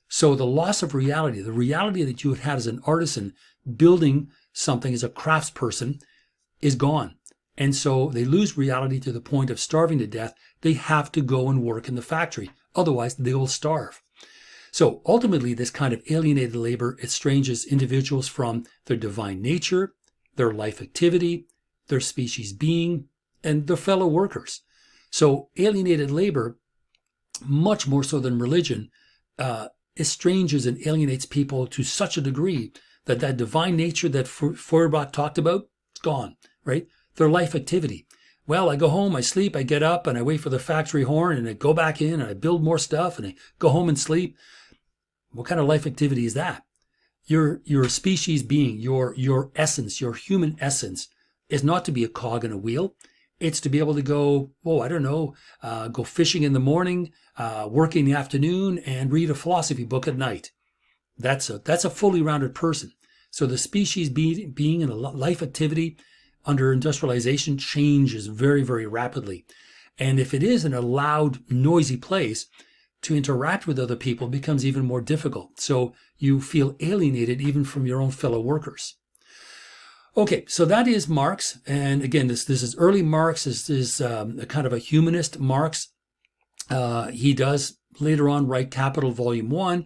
So the loss of reality, the reality that you had as an artisan building something as a craftsperson, is gone. And so they lose reality to the point of starving to death. They have to go and work in the factory. Otherwise, they will starve. So ultimately, this kind of alienated labor estranges individuals from their divine nature, their life activity, their species being, and their fellow workers. So alienated labor much more so than religion, estranges and alienates people to such a degree that that divine nature that Feuerbach talked about, it's gone, right? Their life activity. Well, I go home, I sleep, I get up, and I wait for the factory horn, and I go back in, and I build more stuff, and I go home and sleep. What kind of life activity is that? You're a species being. Your essence, your human essence, is not to be a cog in a wheel. It's to be able to go, go fishing in the morning, work in the afternoon, and read a philosophy book at night. That's a fully rounded person. So the species being in a life activity under industrialization changes very, very rapidly. And if it is in a loud, noisy place, to interact with other people becomes even more difficult. So you feel alienated even from your own fellow workers. Okay, so that is Marx. And again, this is early Marx. This is a kind of a humanist Marx. He does later on write Capital Volume 1,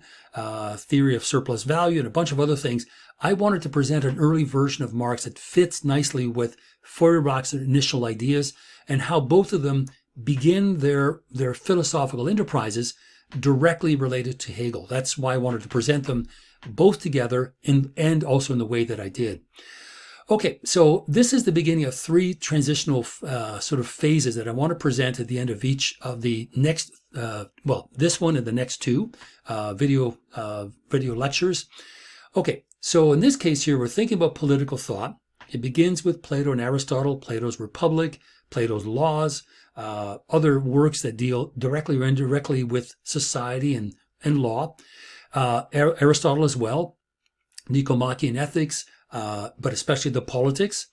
Theory of Surplus Value, and a bunch of other things. I wanted to present an early version of Marx that fits nicely with Feuerbach's initial ideas and how both of them begin their philosophical enterprises directly related to Hegel. That's why I wanted to present them both together and also in the way that I did. Okay, so this is the beginning of three transitional sort of phases that I want to present at the end of each of the next, this one and the next two video lectures. Okay, so in this case here, we're thinking about political thought. It begins with Plato and Aristotle, Plato's Republic, Plato's Laws, other works that deal directly or indirectly with society and law. Aristotle as well, Nicomachean Ethics, but especially the Politics.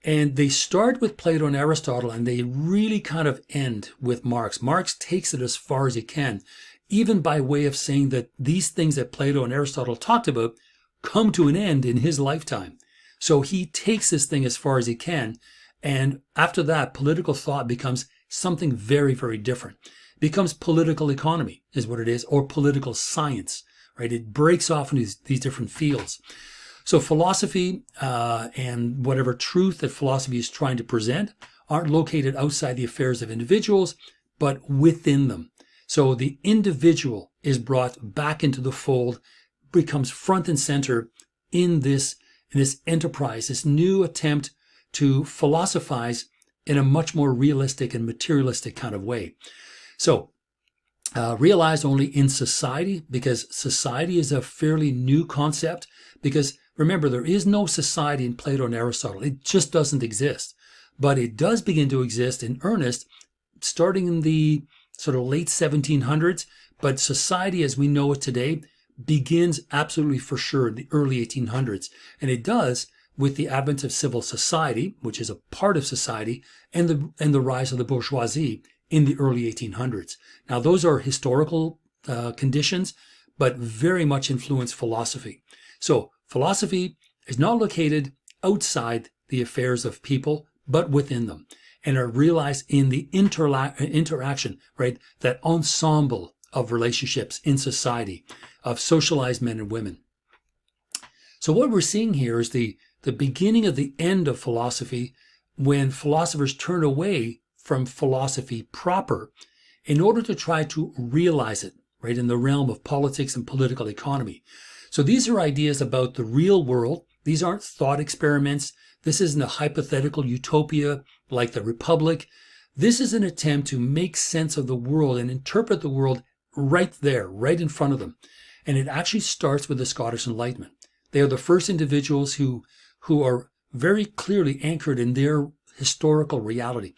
And they start with Plato and Aristotle, and they really kind of end with Marx. Marx takes it as far as he can, even by way of saying that these things that Plato and Aristotle talked about come to an end in his lifetime. So he takes this thing as far as he can. And after that, political thought becomes something very, very different. It becomes political economy is what it is, or political science, right? It breaks off into these different fields. So philosophy and whatever truth that philosophy is trying to present aren't located outside the affairs of individuals, but within them. So the individual is brought back into the fold, becomes front and center in this enterprise, this new attempt to philosophize in a much more realistic and materialistic kind of way. So realized only in society, because society is a fairly new concept, because remember, there is no society in Plato and Aristotle. It just doesn't exist. But it does begin to exist in earnest starting in the sort of late 1700s. But society as we know it today begins absolutely for sure in the early 1800s. And it does with the advent of civil society, which is a part of society, and the rise of the bourgeoisie in the early 1800s. Now, those are historical conditions, but very much influence philosophy. So philosophy is not located outside the affairs of people, but within them, and are realized in the interaction, right? That ensemble of relationships in society, of socialized men and women. So what we're seeing here is the beginning of the end of philosophy, when philosophers turn away from philosophy proper in order to try to realize it, right, in the realm of politics and political economy. So these are ideas about the real world. These aren't thought experiments. This isn't a hypothetical utopia like the Republic. This is an attempt to make sense of the world and interpret the world right there, right in front of them. And it actually starts with the Scottish Enlightenment. They are the first individuals who are very clearly anchored in their historical reality.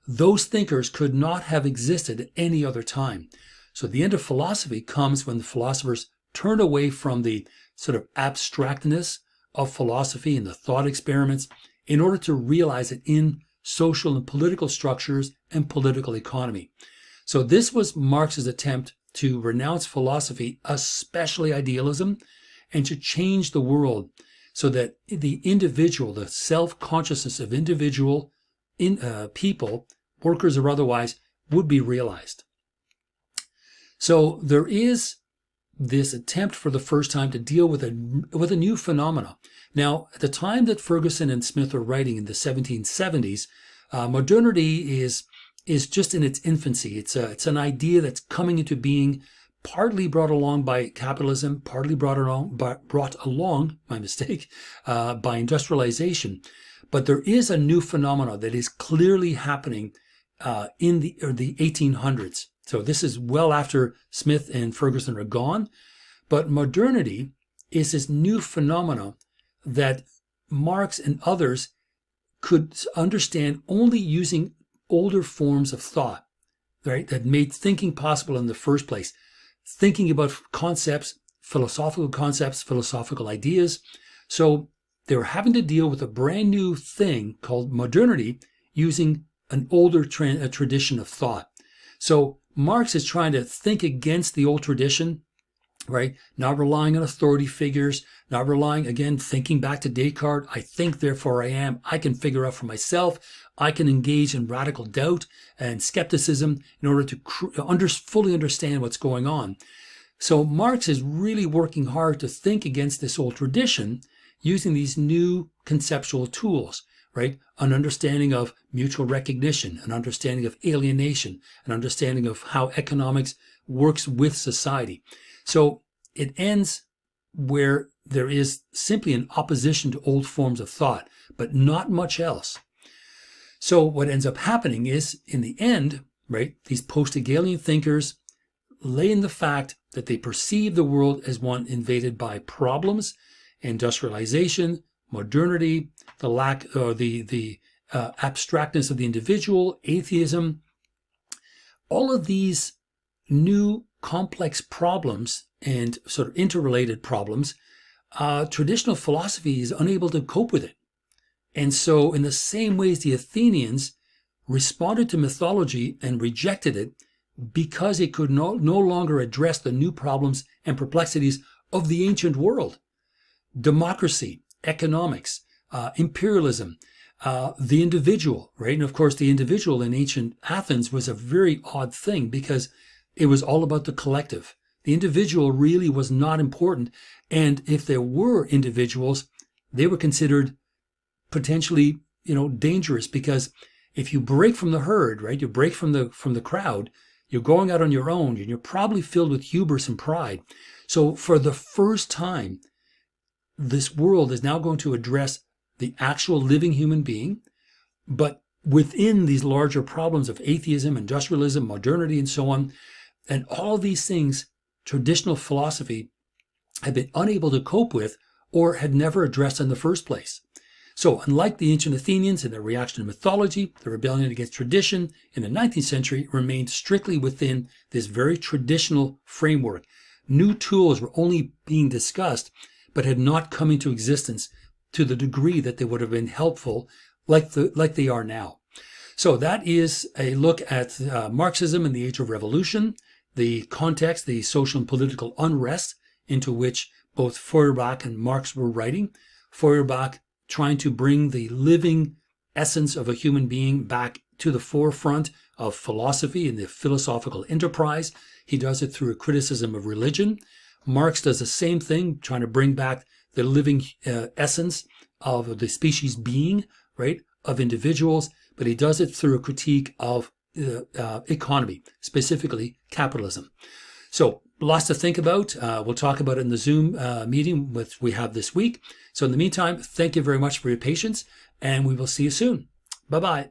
Those thinkers could not have existed at any other time. So the end of philosophy comes when the philosophers turn away from the sort of abstractness of philosophy and the thought experiments in order to realize it in social and political structures and political economy. So this was Marx's attempt to renounce philosophy, especially idealism, and to change the world so that the individual, the self-consciousness of individual people, workers or otherwise, would be realized. So there is this attempt for the first time to deal with a new phenomena. Now, at the time that Ferguson and Smith are writing in the 1770s, modernity is is just in its infancy. It's an idea that's coming into being, partly brought along by capitalism, partly brought along, my mistake, by industrialization. But there is a new phenomenon that is clearly happening in the 1800s. So this is well after Smith and Ferguson are gone. But modernity is this new phenomenon that Marx and others could understand only using older forms of thought, right? That made thinking possible in the first place. Thinking about concepts, philosophical ideas. So they were having to deal with a brand new thing called modernity using an older tradition of thought. So Marx is trying to think against the old tradition, right? Not relying on authority figures, not relying, again, thinking back to Descartes, I think, therefore I am. I can figure out for myself. I can engage in radical doubt and skepticism in order to fully understand what's going on. So Marx is really working hard to think against this old tradition using these new conceptual tools, right? An understanding of mutual recognition, an understanding of alienation, an understanding of how economics works with society. So it ends where there is simply an opposition to old forms of thought, but not much else. So what ends up happening is, in the end, right, these post-Hegelian thinkers lay in the fact that they perceive the world as one invaded by problems, industrialization, modernity, the lack or the abstractness of the individual, atheism. All of these new complex problems and sort of interrelated problems, traditional philosophy is unable to cope with it. And so in the same ways the Athenians responded to mythology and rejected it because it could no longer address the new problems and perplexities of the ancient world. Democracy, economics, imperialism, the individual, right? And of course, the individual in ancient Athens was a very odd thing because it was all about the collective. The individual really was not important. And if there were individuals, they were considered potentially, dangerous, because if you break from the herd, right, you break from the crowd, you're going out on your own and you're probably filled with hubris and pride. So for the first time, this world is now going to address the actual living human being, but within these larger problems of atheism, industrialism, modernity, and so on. And all these things, traditional philosophy had been unable to cope with or had never addressed in the first place. So unlike the ancient Athenians and their reaction to mythology, the rebellion against tradition in the 19th century remained strictly within this very traditional framework. New tools were only being discussed, but had not come into existence to the degree that they would have been helpful like they are now. So that is a look at Marxism in the Age of Revolution, the context, the social and political unrest into which both Feuerbach and Marx were writing. Feuerbach trying to bring the living essence of a human being back to the forefront of philosophy and the philosophical enterprise. He does it through a criticism of religion. Marx does the same thing, trying to bring back the living essence of the species being, right, of individuals, but he does it through a critique of economy, specifically capitalism. So lots to think about. We'll talk about it in the Zoom meeting which we have this week. So in the meantime, thank you very much for your patience, and we will see you soon. Bye-bye.